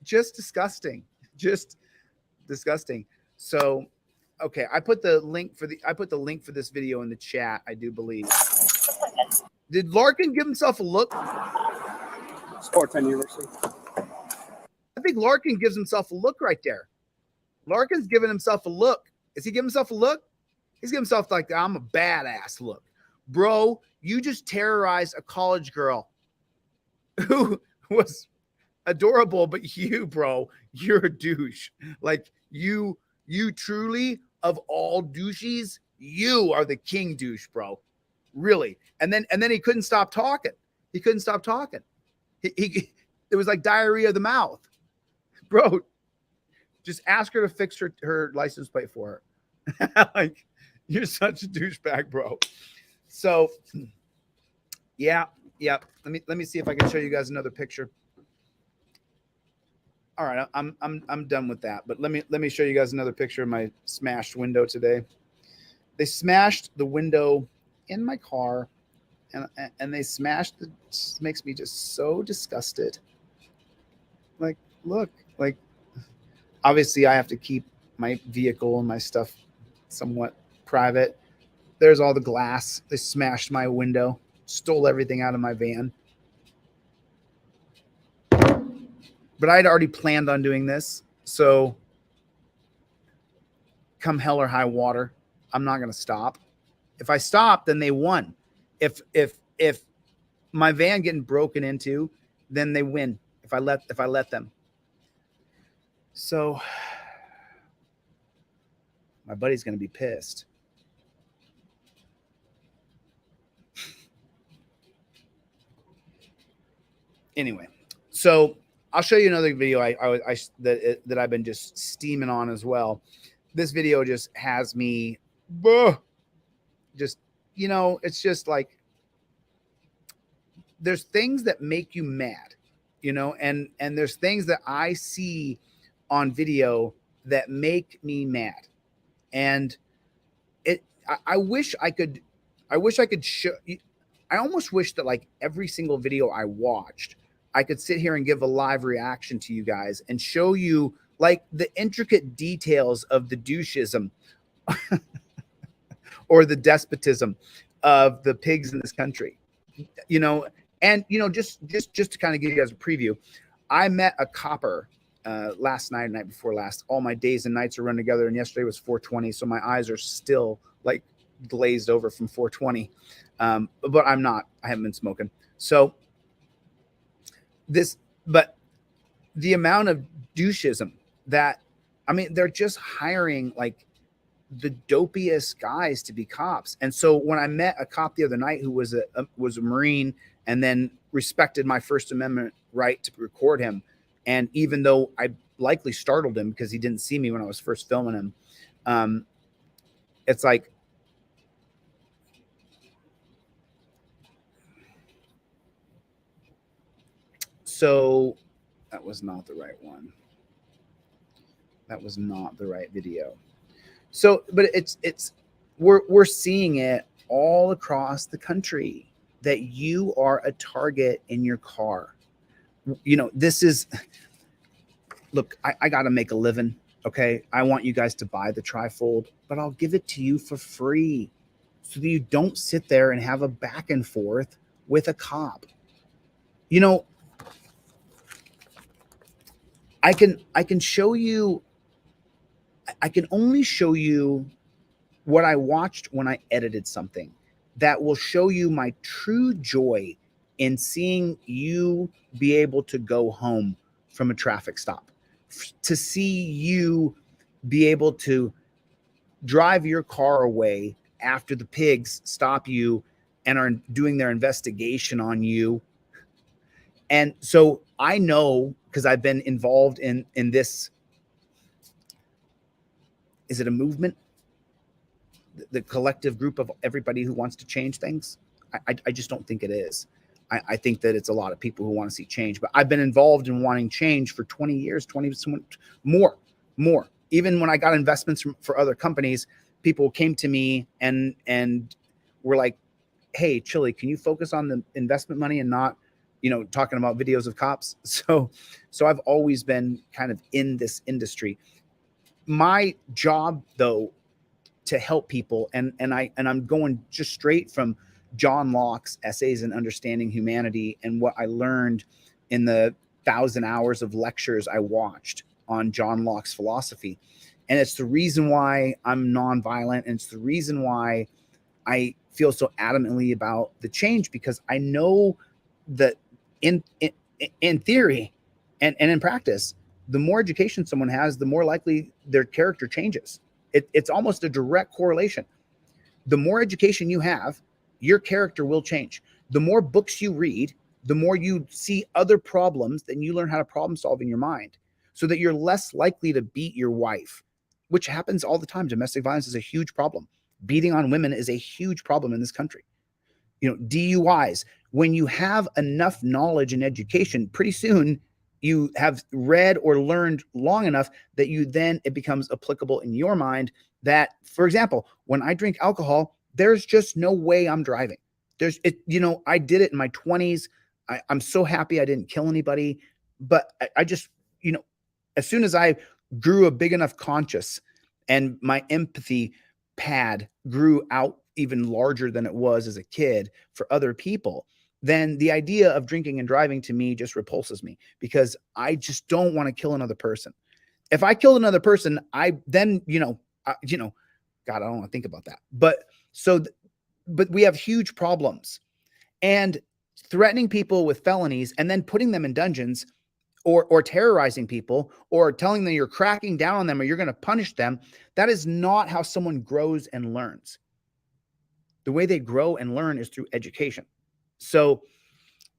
just disgusting. So, okay, I put the link for this video in the chat, I do believe. Did Larkin give himself a look? Sports on University. I think Larkin gives himself a look right there. Larkin's giving himself a look. Is he giving himself a look? He's giving himself like, I'm a badass look. Bro, you just terrorized a college girl who was adorable, but you, bro, you're a douche. Like you truly, of all douches, you are the king douche, bro. Really. And then he couldn't stop talking. He it was like diarrhea of the mouth. Bro, just ask her to fix her license plate for her. Like, you're such a douchebag, bro. So yeah. Let me see if I can show you guys another picture. All right, I'm done with that. But let me show you guys another picture of my smashed window today. They smashed the window in my car, and they smashed the. Makes me just so disgusted. Like, look, like, obviously I have to keep my vehicle and my stuff somewhat private. There's all the glass. They smashed my window, stole everything out of my van. But I had already planned on doing this. So come hell or high water, I'm not going to stop. If I stop, then they won. If my van getting broken into, then they win. If I let them. So my buddy's going to be pissed. Anyway, so I'll show you another video that I've been just steaming on as well. This video just has me, just, you know, it's just like, there's things that make you mad, you know, and there's things that I see on video that make me mad. And I wish I could show, I almost wish that like every single video I watched, I could sit here and give a live reaction to you guys and show you like the intricate details of the douchism or the despotism of the pigs in this country, you know. And, you know, just to kind of give you guys a preview, I met a copper last night, night before last. All my days and nights are run together, and yesterday was 420, so my eyes are still like glazed over from 420. But I'm not. I haven't been smoking. So but the amount of douchism that, I mean, they're just hiring like the dopiest guys to be cops. And so when I met a cop the other night who was a Marine and then respected my First Amendment right to record him, and even though I likely startled him because he didn't see me when I was first filming him, it's like, so that was not the right one. That was not the right video. So, but we're seeing it all across the country that you are a target in your car. You know, this is, look, I got to make a living. Okay. I want you guys to buy the trifold, but I'll give it to you for free so that you don't sit there and have a back and forth with a cop. You know, I can show you, I can only show you what I watched when I edited something that will show you my true joy in seeing you be able to go home from a traffic stop, to see you be able to drive your car away after the pigs stop you and are doing their investigation on you. And so I know, because I've been involved in this, is it a movement? The collective group of everybody who wants to change things? I just don't think it is. I think that it's a lot of people who want to see change, but I've been involved in wanting change for 20 years, 20 more. Even when I got investments for other companies, people came to me and were like, hey, Chille, can you focus on the investment money and not, talking about videos of cops? So I've always been kind of in this industry. My job, though, to help people, and I'm going just straight from John Locke's essays in Understanding Humanity and what I learned in the 1,000 hours of lectures I watched on John Locke's philosophy. And it's the reason why I'm nonviolent, and it's the reason why I feel so adamantly about the change, because I know that in theory and in practice, the more education someone has, the more likely their character changes. It's almost a direct correlation. The more education you have, your character will change. The more books you read, the more you see other problems, then you learn how to problem solve in your mind, so that you're less likely to beat your wife, which happens all the time. Domestic violence is a huge problem. Beating on women is a huge problem in this country. DUIs. When you have enough knowledge and education, pretty soon you have read or learned long enough that it becomes applicable in your mind that, for example, when I drink alcohol, there's just no way I'm driving. I did it in my 20s. I'm so happy I didn't kill anybody, but I just, as soon as I grew a big enough conscience and my empathy pad grew out even larger than it was as a kid for other people, then the idea of drinking and driving to me just repulses me, because I just don't want to kill another person. If I killed another person, God, I don't want to think about that. But we have huge problems, and threatening people with felonies and then putting them in dungeons, or terrorizing people, or telling them you're cracking down on them or you're going to punish them. That is not how someone grows and learns. The way they grow and learn is through education. So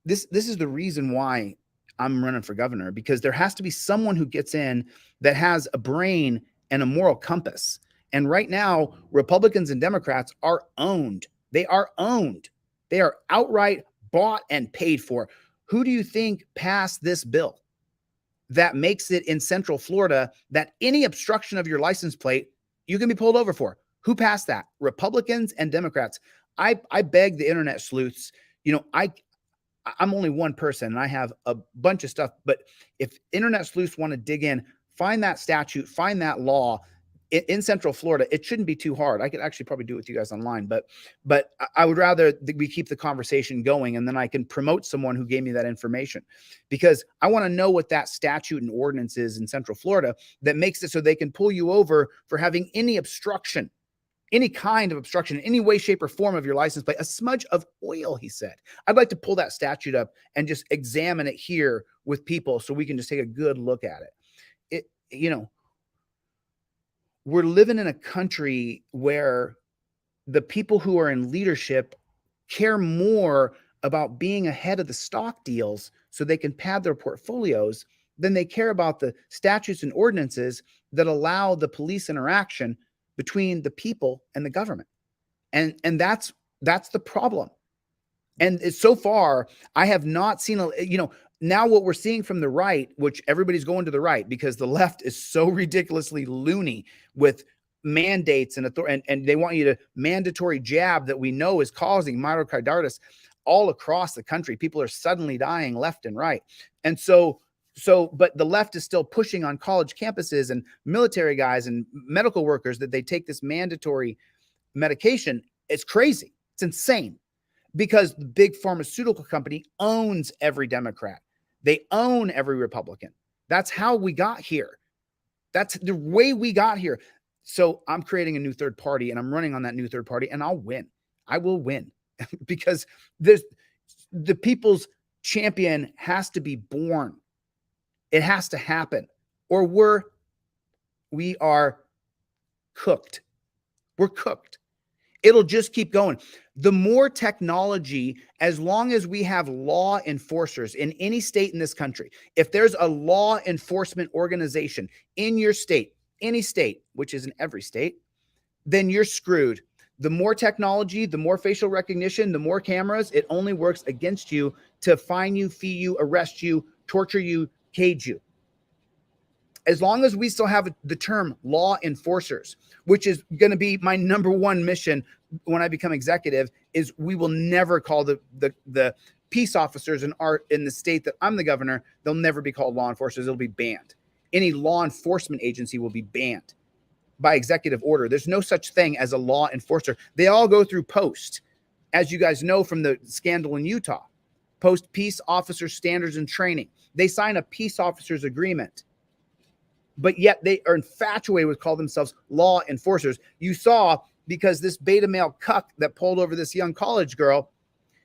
this is the reason why I'm running for governor, because there has to be someone who gets in that has a brain and a moral compass. And right now, Republicans and Democrats are owned. They are owned. They are outright bought and paid for. Who do you think passed this bill that makes it in Central Florida that any obstruction of your license plate you can be pulled over for? Who passed that? Republicans and Democrats. I beg the internet sleuths. I'm only one person and I have a bunch of stuff, but if internet sleuths want to dig in, find that statute, find that law in Central Florida. It shouldn't be too hard. I could actually probably do it with you guys online, but I would rather we keep the conversation going, and then I can promote someone who gave me that information, because I want to know what that statute and ordinance is in Central Florida that makes it so they can pull you over for having any obstruction, any kind of obstruction, in any way, shape, or form of your license plate. A smudge of oil, he said. I'd like to pull that statute up and just examine it here with people so we can just take a good look at it. We're living in a country where the people who are in leadership care more about being ahead of the stock deals so they can pad their portfolios than they care about the statutes and ordinances that allow the police interaction between the people and the government. And that's the problem. And so far, I have not seen now what we're seeing from the right, which everybody's going to the right because the left is so ridiculously loony with mandates and they want you to mandatory jab that we know is causing myocarditis all across the country. People are suddenly dying left and right. And but the left is still pushing on college campuses and military guys and medical workers that they take this mandatory medication. It's crazy. It's insane, because the big pharmaceutical company owns every Democrat. They own every Republican. That's how we got here. That's the way we got here. So I'm creating a new third party, and I'm running on that new third party, and I'll win. I will win because the people's champion has to be born. It has to happen, or we are cooked. We're cooked. It'll just keep going. The more technology, as long as we have law enforcers in any state in this country, if there's a law enforcement organization in your state, any state, which is in every state, then you're screwed. The more technology, the more facial recognition, the more cameras, it only works against you to fine you, fee you, arrest you, torture you, cage you. as long as we still have the term law enforcers, which is going to be my number one mission when I become executive, is we will never call the peace officers in the state that I'm the governor, they'll never be called law enforcers. It'll be banned. Any law enforcement agency will be banned by executive order. There's no such thing as a law enforcer. They all go through POST, as you guys know from the scandal in Utah. Post Peace Officer Standards and Training. They sign a peace officers agreement, but yet they are infatuated with call themselves law enforcers. You saw, because this beta male cuck that pulled over this young college girl,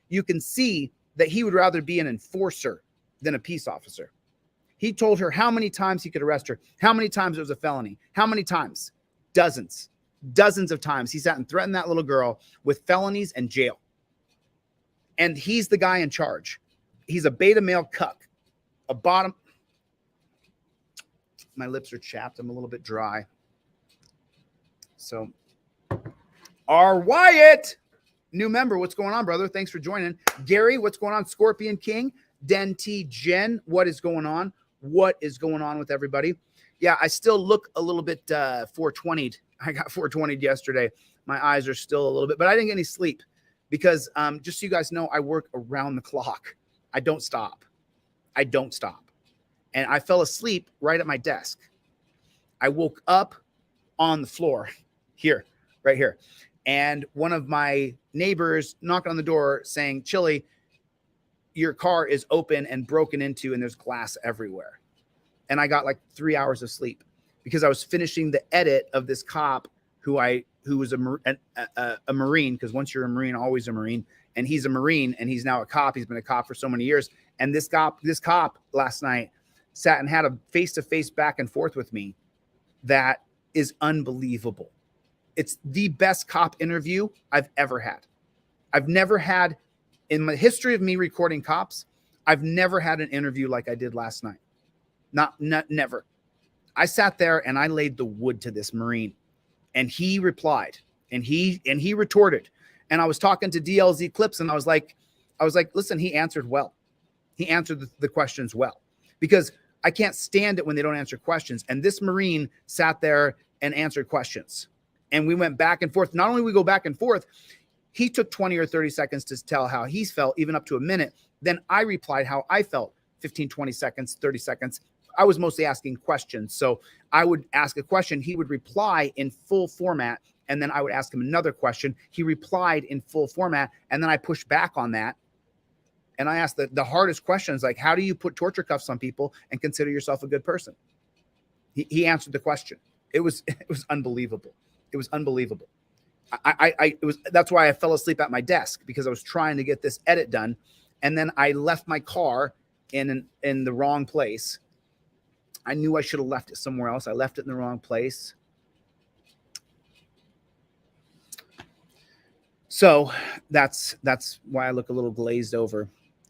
you can see that he would rather be an enforcer than a peace officer. He told her how many times he could arrest her, how many times it was a felony, how many times, dozens of times. He sat and threatened that little girl with felonies and jail. And he's the guy in charge. He's a beta male cuck, a bottom. My lips are chapped. I'm a little bit dry. So, our Wyatt, new member, what's going on, brother? Thanks for joining. Gary, what's going on? Scorpion King, Den T Jen, what is going on? What is going on with everybody? Yeah, I still look a little bit 420'd. I got 420'd yesterday. My eyes are still a little bit, but I didn't get any sleep because just so you guys know, I work around the clock. I don't stop. And I fell asleep right at my desk. I woke up on the floor here, right here. And one of my neighbors knocked on the door saying, Chille, your car is open and broken into and there's glass everywhere. And I got like 3 hours of sleep because I was finishing the edit of this cop who was a Marine, because once you're a Marine, always a Marine. And he's a Marine and he's now a cop. He's been a cop for so many years. And this cop last night sat and had a face-to-face back and forth with me that is unbelievable. It's the best cop interview I've ever had. I've never had, in my history of me recording cops, I've never had an interview like I did last night. Never. I sat there and I laid the wood to this Marine, and he replied and he retorted. And I was talking to DLZ Clips and I was like, listen, he answered well. He answered the questions well, because I can't stand it when they don't answer questions. And this Marine sat there and answered questions. And we went back and forth. Not only we go back and forth, he took 20 or 30 seconds to tell how he felt, even up to a minute. Then I replied how I felt, 15, 20 seconds, 30 seconds. I was mostly asking questions. So I would ask a question. He would reply in full format. And then I would ask him another question. He replied in full format. And then I pushed back on that. And I asked the hardest questions, like, how do you put torture cuffs on people and consider yourself a good person? He answered the question. It was unbelievable. It was unbelievable. That's why I fell asleep at my desk, because I was trying to get this edit done. And then I left my car in the wrong place. I knew I should have left it somewhere else. I left it in the wrong place. So that's why I look a little glazed over.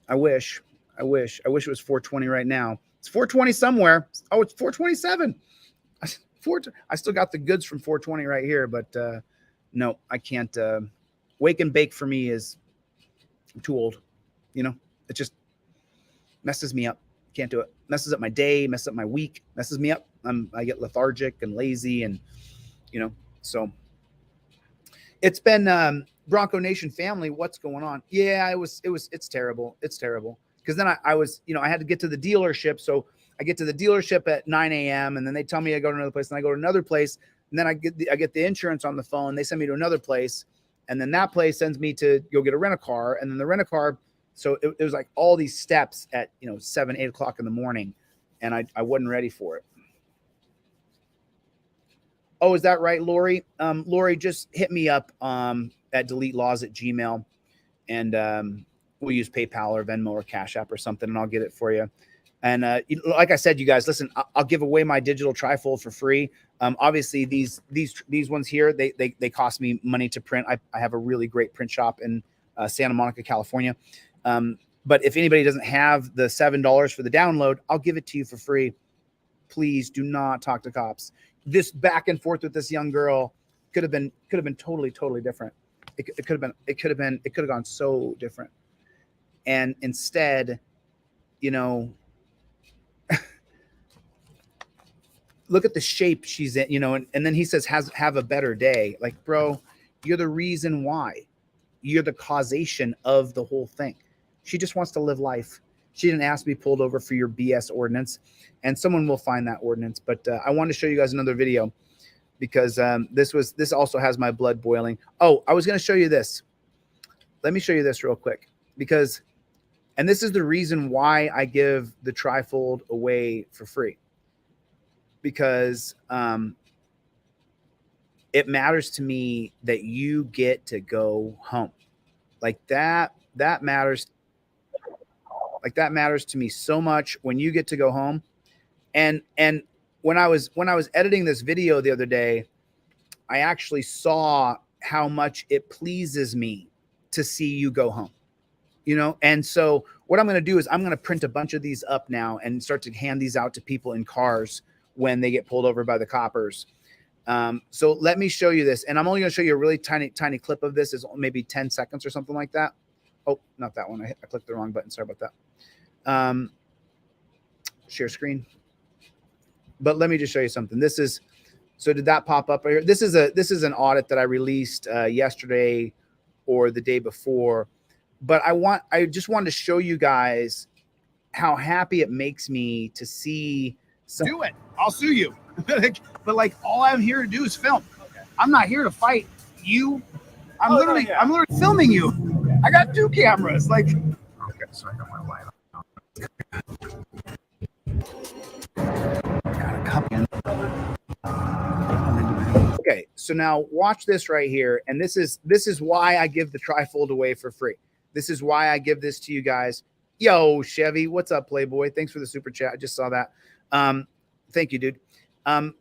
I wish it was 420 right now. It's 420 somewhere. Oh, it's 427. I still got the goods from 420 right here, but no, I can't. Wake and bake for me is, I'm too old. You know, it just messes me up. Can't do it. Messes up my day, messes up my week, messes me up. I get lethargic and lazy, and so it's been Bronco Nation family. What's going on? Yeah, it's terrible. It's terrible. Because then I was, I had to get to the dealership. So I get to the dealership at 9 a.m. and then they tell me I go to another place, and I go to another place, and then I get the insurance on the phone. They send me to another place, and then that place sends me to go get a rent-a-car, and then the rent-a-car. So it was like all these steps at 7, 8 o'clock in the morning, and I wasn't ready for it. Oh, is that right, Lori? Lori, just hit me up at deletelaws@gmail, and we'll use PayPal or Venmo or Cash App or something, and I'll get it for you. And like I said, you guys, listen, I'll give away my digital trifold for free. Obviously, these ones here, they cost me money to print. I have a really great print shop in Santa Monica, California. But if anybody doesn't have the $7 for the download, I'll give it to you for free. Please do not talk to cops. This back and forth with this young girl could have been totally different. It could have gone so different. And instead, look at the shape she's in, you know, and then he says, have a better day. Like, bro, you're the reason why. You're the causation of the whole thing. She just wants to live life. She didn't ask to be pulled over for your BS ordinance, and someone will find that ordinance. But I want to show you guys another video because this also has my blood boiling. Oh, I was going to show you this. Let me show you this real quick because, and this is the reason why I give the trifold away for free, because it matters to me that you get to go home. Like that matters. Like that matters to me so much when you get to go home. And when I was editing this video the other day, I actually saw how much it pleases me to see you go home, you know? And so what I'm going to do is I'm going to print a bunch of these up now and start to hand these out to people in cars when they get pulled over by the coppers. So let me show you this. And I'm only going to show you a really tiny clip of this. Is maybe 10 seconds or something like that. Oh, not that one. I clicked the wrong button. Sorry about that. Share screen. But let me just show you something. This is, so did that pop up right here? This is an audit that I released yesterday or the day before. But I just wanted to show you guys how happy it makes me to see some. Do it. I'll sue you. But like all I'm here to do is film. Okay. I'm not here to fight you. I'm literally filming you. Okay. I got 2 cameras. Like, okay, so I got my light on. Okay, so now watch this right here, and this is why I give the trifold away for free. This is why I give this to you guys. Yo, Chevy, what's up, Playboy? Thanks for the super chat. I just saw that. Thank you, dude. I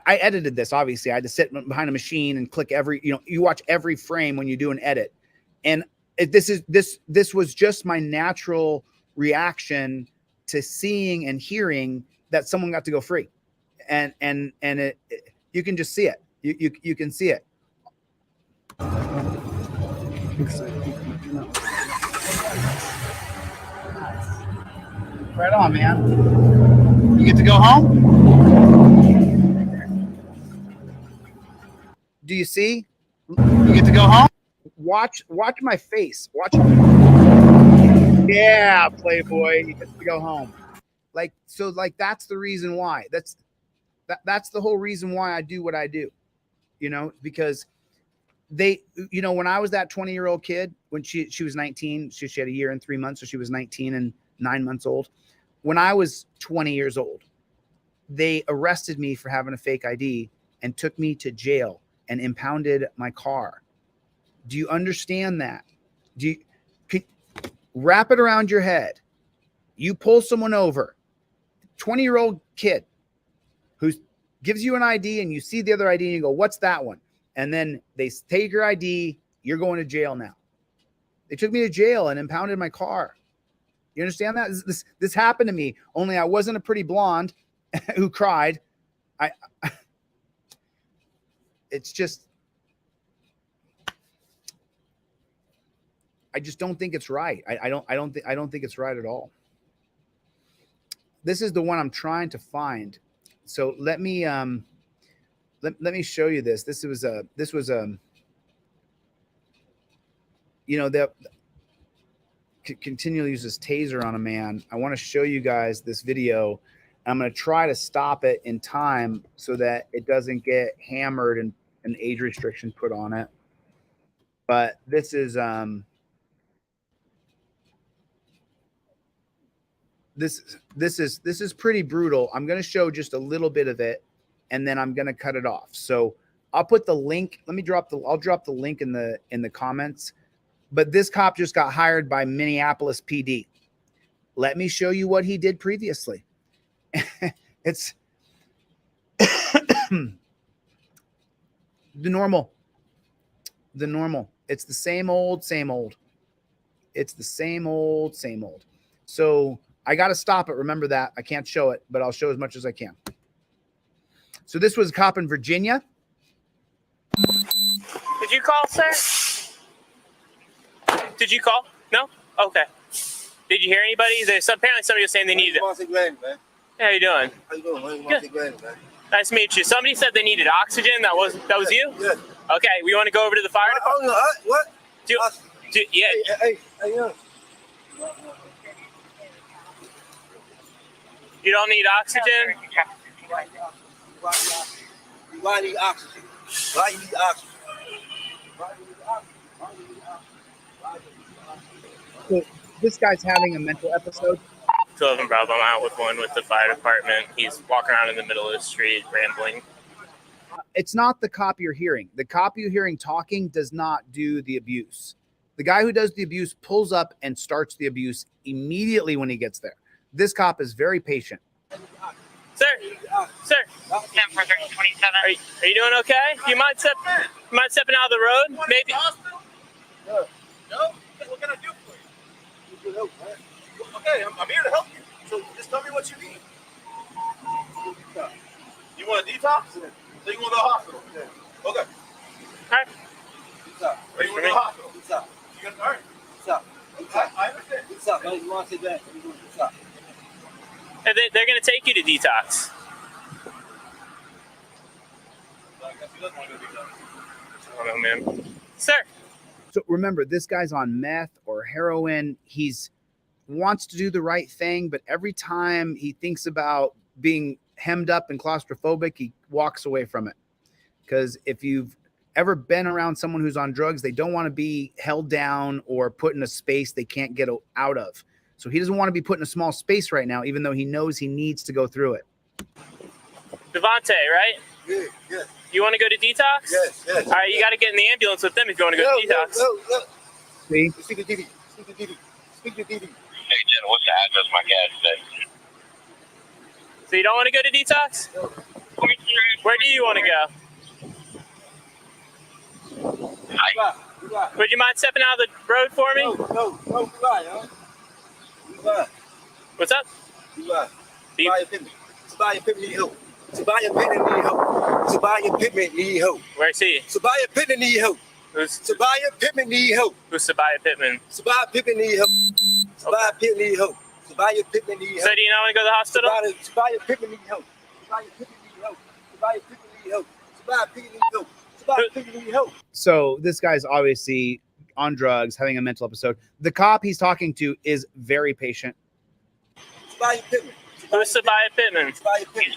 edited this, obviously. I had to sit behind a machine and click every, you watch every frame when you do an edit. And this was just my natural reaction to seeing and hearing that someone got to go free. And it you can just see it. You can see it. Right on, man. You get to go home? Do you see? You get to go home? Watch my face. Watch. Yeah, Playboy. You get to go home. Like, so like that's the reason why. That's the whole reason why I do what I do. Because they, when I was that 20-year-old kid, when she was 19, she had a year and 3 months, so she was 19 and 9 months old. When I was 20 years old, they arrested me for having a fake ID and took me to jail and impounded my car. Do you understand that? Wrap it around your head. You pull someone over, 20-year-old kid who gives you an ID and you see the other ID and you go, what's that one? And then they take your ID, you're going to jail now. They took me to jail and impounded my car. You understand that? This happened to me, only I wasn't a pretty blonde who cried. It's just, I just don't think it's right. I don't think it's right at all. This is the one I'm trying to find. So let me let me show you this. This was that continually uses taser on a man. I want to show you guys this video. I'm going to try to stop it in time so that it doesn't get hammered and an age restriction put on it. But this is this is pretty brutal. I'm going to show just a little bit of it and then I'm going to cut it off. So I'll put the link. I'll drop the link in the comments. But this cop just got hired by Minneapolis PD. Let me show you what he did previously. It's the normal. It's the same old. It's the same old. So I got to stop it. Remember that. I can't show it, but I'll show as much as I can. So this was a cop in Virginia. Did you call, sir? Did you call? No? Okay. Did you hear anybody? Apparently somebody was saying they needed it. How you doing? How you doing, man? Good. Man. Nice to meet you. Somebody said they needed oxygen. That was you? Yeah. Okay, we want to go over to the fire department. What? Yeah. Hey, yeah. You don't need oxygen? Why need oxygen? Why you need oxygen? So this guy's having a mental episode. 211 Bravo, I'm out with one with the fire department. He's walking around in the middle of the street, rambling. It's not the cop you're hearing. The cop you're hearing talking does not do the abuse. The guy who does the abuse pulls up and starts the abuse immediately when he gets there. This cop is very patient. Sir, 10-4-13-27. Are you doing okay? You mind stepping out of the road? Maybe. No. What can I do for you? Okay, I'm here to help you. So just tell me what you need. You want a detox? So you want to go to the hospital? Yeah. Okay. All right. Detox. Or you want to go to the hospital? Detox. You got all right. Detox. I understand. Detox. You want to say that? You want detox. They're going to take you to detox. I guess he doesn't want to go to detox. I don't know, man. Sir. So remember, this guy's on meth or heroin. He's wants to do the right thing, but every time he thinks about being hemmed up and claustrophobic, he walks away from it. Because if you've ever been around someone who's on drugs, they don't want to be held down or put in a space they can't get out of. So he doesn't want to be put in a small space right now, even though he knows he needs to go through it. Devontae, right? Yeah. You want to go to detox? Yes. All right, you got to get in the ambulance with them if you want to go to detox. No. See? Speak to Didi. Hey, Jen, what's the address of my gas station? So you don't want to go to detox? Where do you want to go? Would you mind stepping out of the road for me? No, goodbye, huh? Goodbye. What's up? Goodbye. Beep. Sabaya Pittman need help. Sabaya Pittman need help. Where's he? Sabaya Pittman need help. Who's Sabaya Pittman need help. Sabaya Pittman? Sabaya Pittman need help. Sabaya Pittman need help. Sabaya Pittman need help. So do you not want to go to the hospital? Sabaya Pittman need help. Sabaya Pittman need help. Sabaya Pittman need help. Sabaya Pittman need help. Sabaya Pittman need help. So this guy's obviously on drugs, having a mental episode. The cop he's talking to is very patient. Sabaya Pittman. Who's Sabaya Pittman? Sabaya Pittman.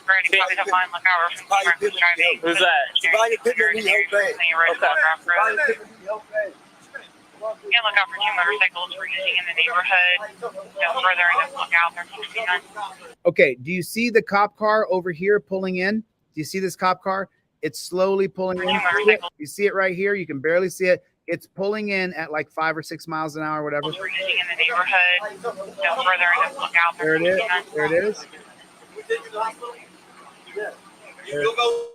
Who's that? Sabaya Pittman need help bad. Sabaya Pittman need help bad. Yeah, look out for two motorcycles we're using in the neighborhood. No further in this lookout. They're 69. Okay, do you see the cop car over here pulling in? Do you see this cop car? It's slowly pulling in. You see it right here? You can barely see it. It's pulling in at like 5 or 6 miles an hour, whatever. We're using in the neighborhood. No further in this lookout. There it is. There it is. You'll go.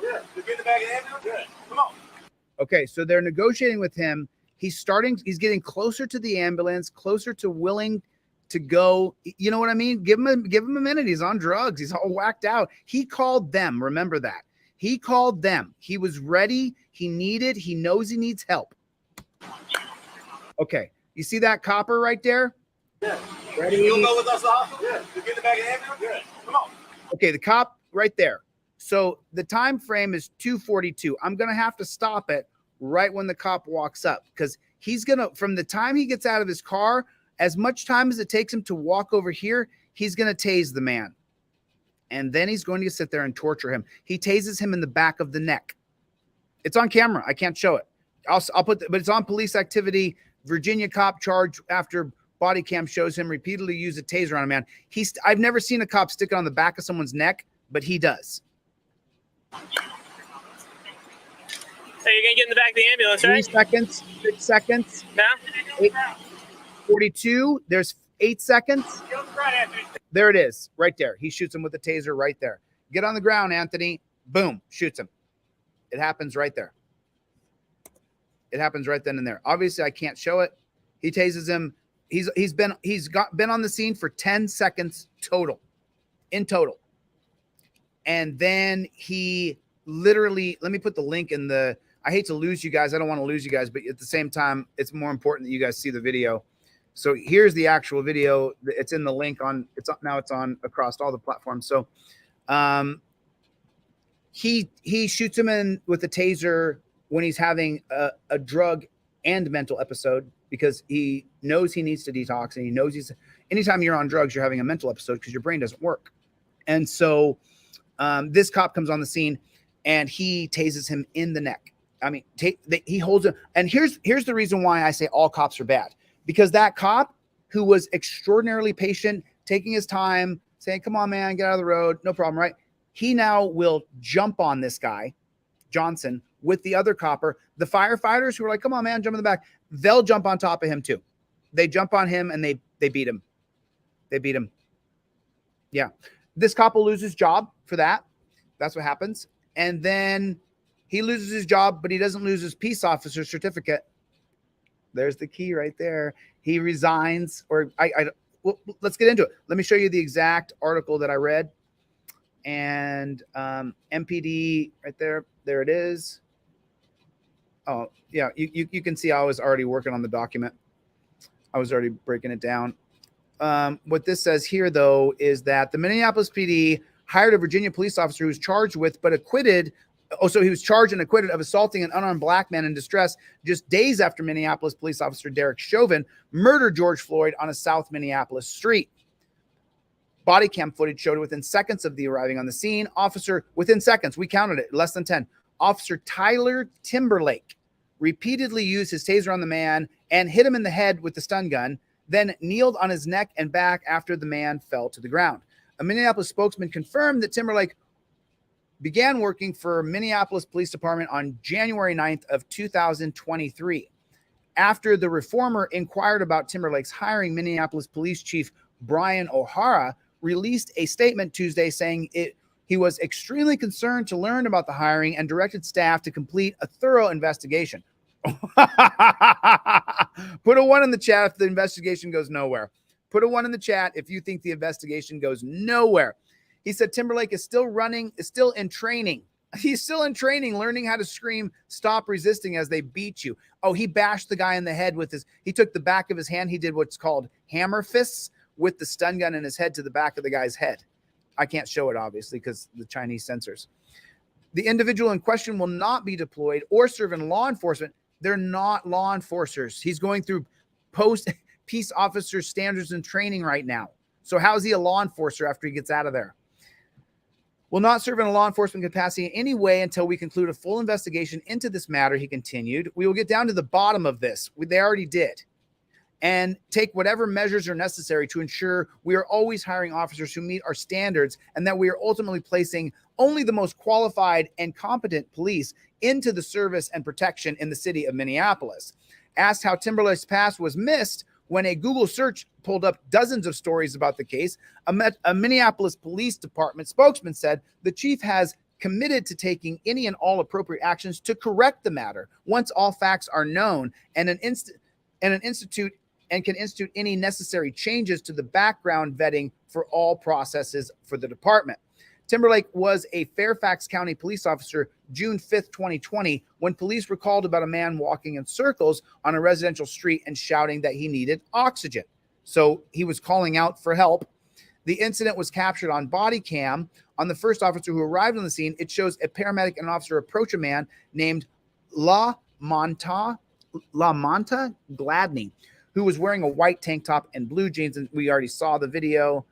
Yeah. You get the bag of ambulance? Yeah. Come on. Okay, so they're negotiating with him. He's getting closer to the ambulance, closer to willing to go. You know what I mean? Give him a minute. He's on drugs. He's all whacked out. He called them. Remember that. He called them. He was ready. He knows he needs help. Okay. You see that copper right there? Yeah. Ready? You'll go with us to the hospital? Yeah. You get the bag of ambulance? Yeah. Come on. Okay, the cop right there. So the time frame is 2:42. I'm going to have to stop it right when the cop walks up, because he's going to, from the time he gets out of his car, as much time as it takes him to walk over here, he's going to tase the man. And then he's going to sit there and torture him. He tases him in the back of the neck. It's on camera. I can't show it. I'll put, but it's on police activity. Virginia cop charge after body cam shows him repeatedly use a taser on a man. I've never seen a cop stick it on the back of someone's neck, but he does. So you're going to get in the back of the ambulance, right? 3 seconds, 6 seconds. Now? 42. There's 8 seconds. There it is, right there. He shoots him with a taser right there. Get on the ground, Anthony. Boom, shoots him. It happens right there. It happens right then and there. Obviously, I can't show it. He tases him. He's been on the scene for 10 seconds total, in total. And then he literally, let me put the link in I hate to lose you guys. I don't want to lose you guys, but at the same time, it's more important that you guys see the video. So here's the actual video. It's in the link on. It's on across all the platforms. So, he shoots him in with a taser when he's having a drug and mental episode, because he knows he needs to detox, and he knows anytime you're on drugs, you're having a mental episode because your brain doesn't work. And so this cop comes on the scene and he tases him in the neck. I mean, he holds him. And here's the reason why I say all cops are bad, because that cop, who was extraordinarily patient, taking his time, saying, come on, man, get out of the road. No problem, right? He now will jump on this guy, Johnson, with the other copper. The firefighters who are like, come on, man, jump in the back. They'll jump on top of him too. They jump on him and they beat him. They beat him. Yeah. This cop will lose his job for that. That's what happens. And then he loses his job, but he doesn't lose his peace officer certificate. There's the key right there. He resigns, or well, let's get into it. Let me show you the exact article that I read. And MPD right there. There it is. Oh, yeah. You can see I was already working on the document. I was already breaking it down. What this says here, though, is that the Minneapolis PD hired a Virginia police officer who was charged with but acquitted. Oh, so he was charged and acquitted of assaulting an unarmed black man in distress just days after Minneapolis police officer Derek Chauvin murdered George Floyd on a South Minneapolis street. Body cam footage showed it within seconds of the arriving on the scene. Within seconds, we counted it, less than 10. Officer Tyler Timberlake repeatedly used his taser on the man and hit him in the head with the stun gun, then kneeled on his neck and back after the man fell to the ground. A Minneapolis spokesman confirmed that Timberlake began working for Minneapolis Police Department on January 9th of 2023. After the Reformer inquired about Timberlake's hiring, Minneapolis Police Chief Brian O'Hara released a statement Tuesday saying he was extremely concerned to learn about the hiring and directed staff to complete a thorough investigation. Put a 1 in the chat if the investigation goes nowhere. Put a 1 in the chat if you think the investigation goes nowhere. He said Timberlake is still in training. He's still in training, learning how to scream, stop resisting as they beat you. Oh, he bashed the guy in the head he took the back of his hand. He did what's called hammer fists with the stun gun in his head to the back of the guy's head. I can't show it, obviously, because the Chinese censors. The individual in question will not be deployed or serve in law enforcement. They're not law enforcers. He's going through post-peace officer standards and training right now. So how is he a law enforcer after he gets out of there? Will not serve in a law enforcement capacity in any way until we conclude a full investigation into this matter, he continued. We will get down to the bottom of this. They already did. And take whatever measures are necessary to ensure we are always hiring officers who meet our standards and that we are ultimately placing only the most qualified and competent police into the service and protection in the city of Minneapolis. Asked how Timberlake's past was missed when a Google search pulled up dozens of stories about the case, a Minneapolis Police Department spokesman said the chief has committed to taking any and all appropriate actions to correct the matter once all facts are known and can institute any necessary changes to the background vetting for all processes for the department. Timberlake was a Fairfax County police officer June 5th, 2020, when police were called about a man walking in circles on a residential street and shouting that he needed oxygen. So he was calling out for help. The incident was captured on body cam. On the first officer who arrived on the scene, it shows a paramedic and an officer approach a man named La Monta Gladney, who was wearing a white tank top and blue jeans. And we already saw the video.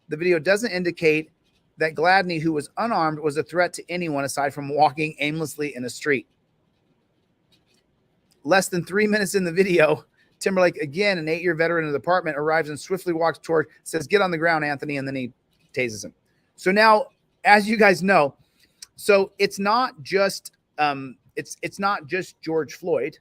The video doesn't indicate that Gladney, who was unarmed, was a threat to anyone aside from walking aimlessly in a street. Less than 3 minutes in the video, Timberlake, again, an 8-year veteran of the department, arrives and swiftly walks toward, says, "Get on the ground, Anthony," and then he tases him. So now, as you guys know, so it's not just it's not just George Floyd,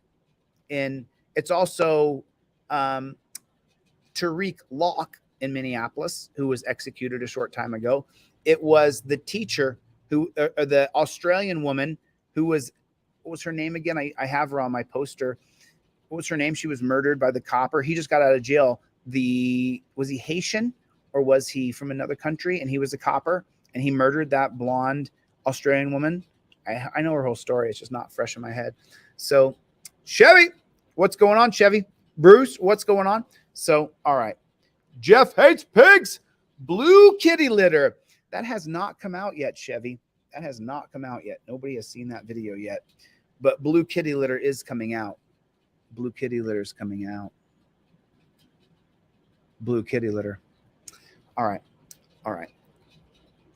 and it's also Tariq Locke in Minneapolis, who was executed a short time ago. It was the teacher the Australian woman who was, what was her name again? I have her on my poster. What was her name? She was murdered by the copper. He just got out of jail. Was he Haitian or was he from another country? And he was a copper and he murdered that blonde Australian woman. I know her whole story. It's just not fresh in my head. So Chevy, what's going on, Chevy? Bruce, what's going on? So, all right. Jeff hates pigs. Blue kitty litter. That has not come out yet, Chevy. That has not come out yet. Nobody has seen that video yet. But blue kitty litter is coming out. Blue kitty litter is coming out. Blue kitty litter. All right. All right.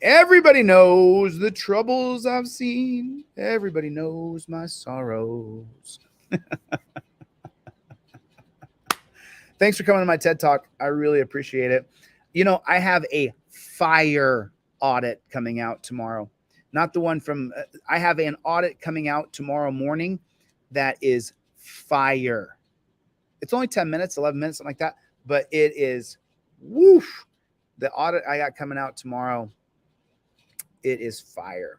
Everybody knows the troubles I've seen. Everybody knows my sorrows. Thanks for coming to my TED Talk. I really appreciate it. You know, I have a fire audit coming out tomorrow. Not the one from, I have an audit coming out tomorrow morning that is fire. It's only 10 minutes, 11 minutes, something like that. But it is, woof. The audit I got coming out tomorrow, it is fire.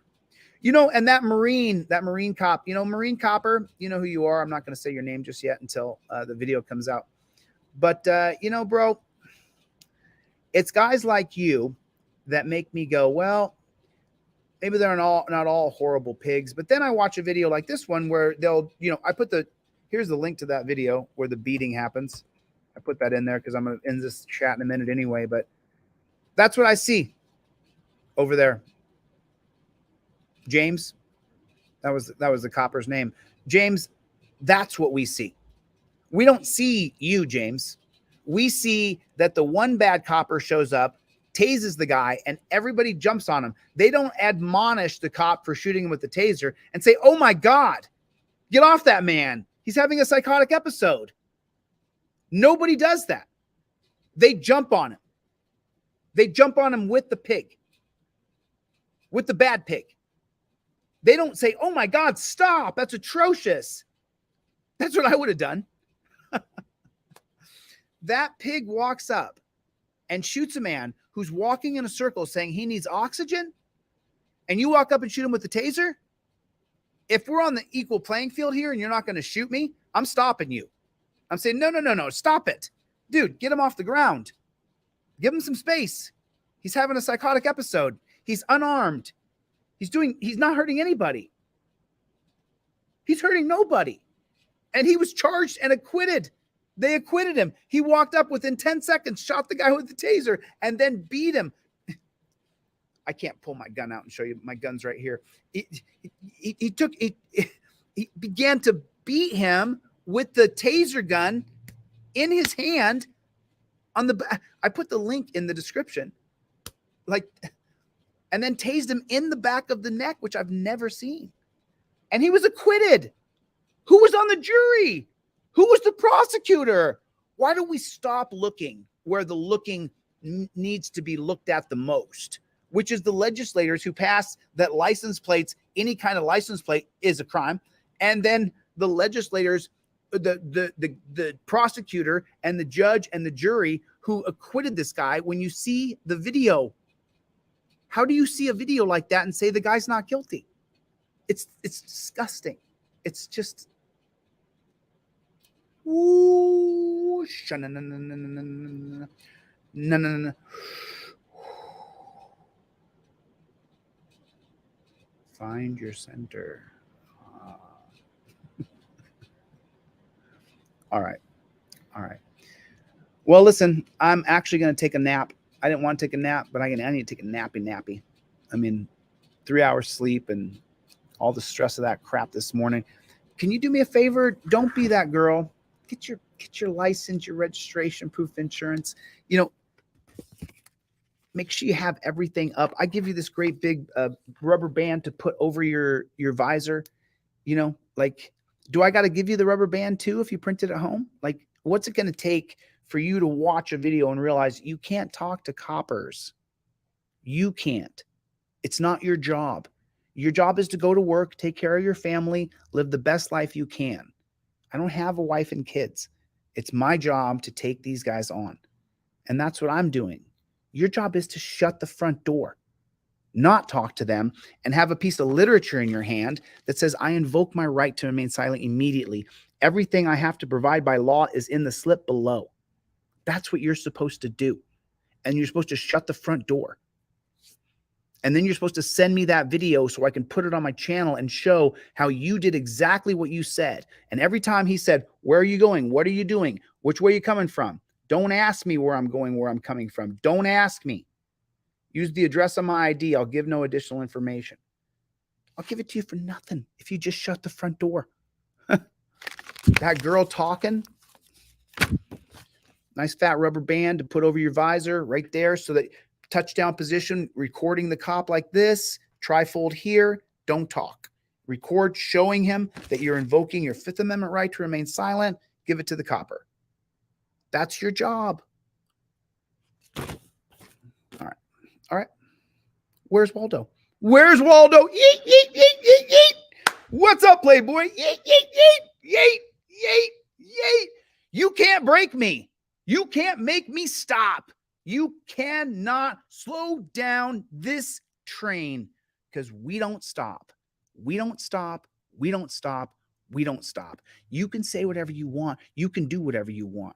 You know, and that Marine cop, you know, Marine copper, you know who you are. I'm not going to say your name just yet until the video comes out. But, you know, bro, it's guys like you that make me go, well, maybe they're not all horrible pigs. But then I watch a video like this one where they'll, you know, here's the link to that video where the beating happens. I put that in there because I'm going to end this chat in a minute anyway. But that's what I see over there. James, that was the copper's name. James, that's what we see. We don't see you, James. We see that the one bad copper shows up, tases the guy, and everybody jumps on him. They don't admonish the cop for shooting him with the taser and say, oh my God, get off that man. He's having a psychotic episode. Nobody does that. They jump on him. They jump on him with the pig, with the bad pig. They don't say, oh my God, stop. That's atrocious. That's what I would have done. That pig walks up and shoots a man who's walking in a circle saying he needs oxygen, and you walk up and shoot him with the taser. If we're on the equal playing field here and you're not going to shoot me, I'm stopping you. I'm saying, no, stop it. Dude, get him off the ground. Give him some space. He's having a psychotic episode. He's unarmed. He's not hurting anybody. He's hurting nobody. And he was charged and acquitted. They acquitted him. He walked up within 10 seconds, shot the guy with the taser, and then beat him. I can't pull my gun out and show you. My gun's right here. He began to beat him with the taser gun in his hand on the, I put the link in the description, and then tased him in the back of the neck, which I've never seen. And he was acquitted. Who was on the jury? Who was the prosecutor? Why do we stop looking where the looking needs to be looked at the most, which is the legislators who pass that license plates, any kind of license plate is a crime. And then the legislators, the prosecutor and the judge and the jury who acquitted this guy. When you see the video, how do you see a video like that and say the guy's not guilty? It's disgusting. It's just, ooh, no. Find your center. All right. Well, listen, I'm actually going to take a nap. I didn't want to take a nap, but I need to take a nappy. I mean, 3 hours sleep and all the stress of that crap this morning. Can you do me a favor? Don't be that girl. Get your license, your registration, proof insurance. You know, make sure you have everything up. I give you this great big rubber band to put over your visor. You know, like, do I got to give you the rubber band too if you print it at home? Like, what's it going to take for you to watch a video and realize you can't talk to coppers? You can't. It's not your job. Your job is to go to work, take care of your family, live the best life you can. I don't have a wife and kids. It's my job to take these guys on. And that's what I'm doing. Your job is to shut the front door, not talk to them, and have a piece of literature in your hand that says, I invoke my right to remain silent immediately. Everything I have to provide by law is in the slip below. That's what you're supposed to do. And you're supposed to shut the front door. And then you're supposed to send me that video so I can put it on my channel and show how you did exactly what you said. And every time he said, where are you going? What are you doing? Which way are you coming from? Don't ask me where I'm going, where I'm coming from. Don't ask me. Use the address on my ID. I'll give no additional information. I'll give it to you for nothing if you just shut the front door. That girl talking, nice fat rubber band to put over your visor right there so that touchdown position, recording the cop like this, trifold here, don't talk. Record showing him that you're invoking your Fifth Amendment right to remain silent, give it to the copper. That's your job. All right. All right. Where's Waldo? Where's Waldo? Yeet, yeet, yeet, yeet, yeet. What's up, Playboy? Yeet, yeet, yeet, yeet, yeet, yeet. You can't break me. You can't make me stop. You cannot slow down this train because we don't stop. We don't stop. We don't stop. We don't stop. You can say whatever you want. You can do whatever you want.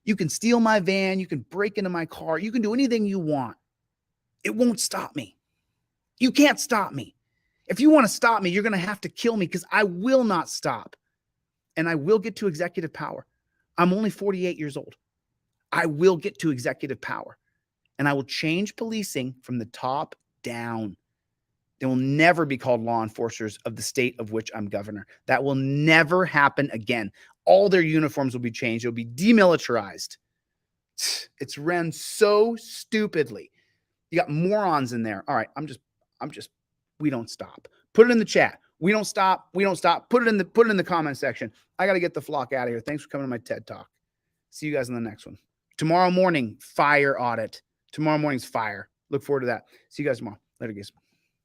You can steal my van. You can break into my car. You can do anything you want. It won't stop me. You can't stop me. If you want to stop me, you're going to have to kill me because I will not stop. And I will get to executive power. I'm only 48 years old. I will get to executive power. And I will change policing from the top down. They will never be called law enforcers of the state of which I'm governor. That will never happen again. All their uniforms will be changed. It'll be demilitarized. It's run so stupidly. You got morons in there. All right, we don't stop. Put it in the chat. We don't stop. We don't stop. Put it in the comment section. I got to get the flock out of here. Thanks for coming to my TED Talk. See you guys in the next one. Tomorrow morning, fire audit. Tomorrow morning's fire. Look forward to that. See you guys tomorrow. Later, guys.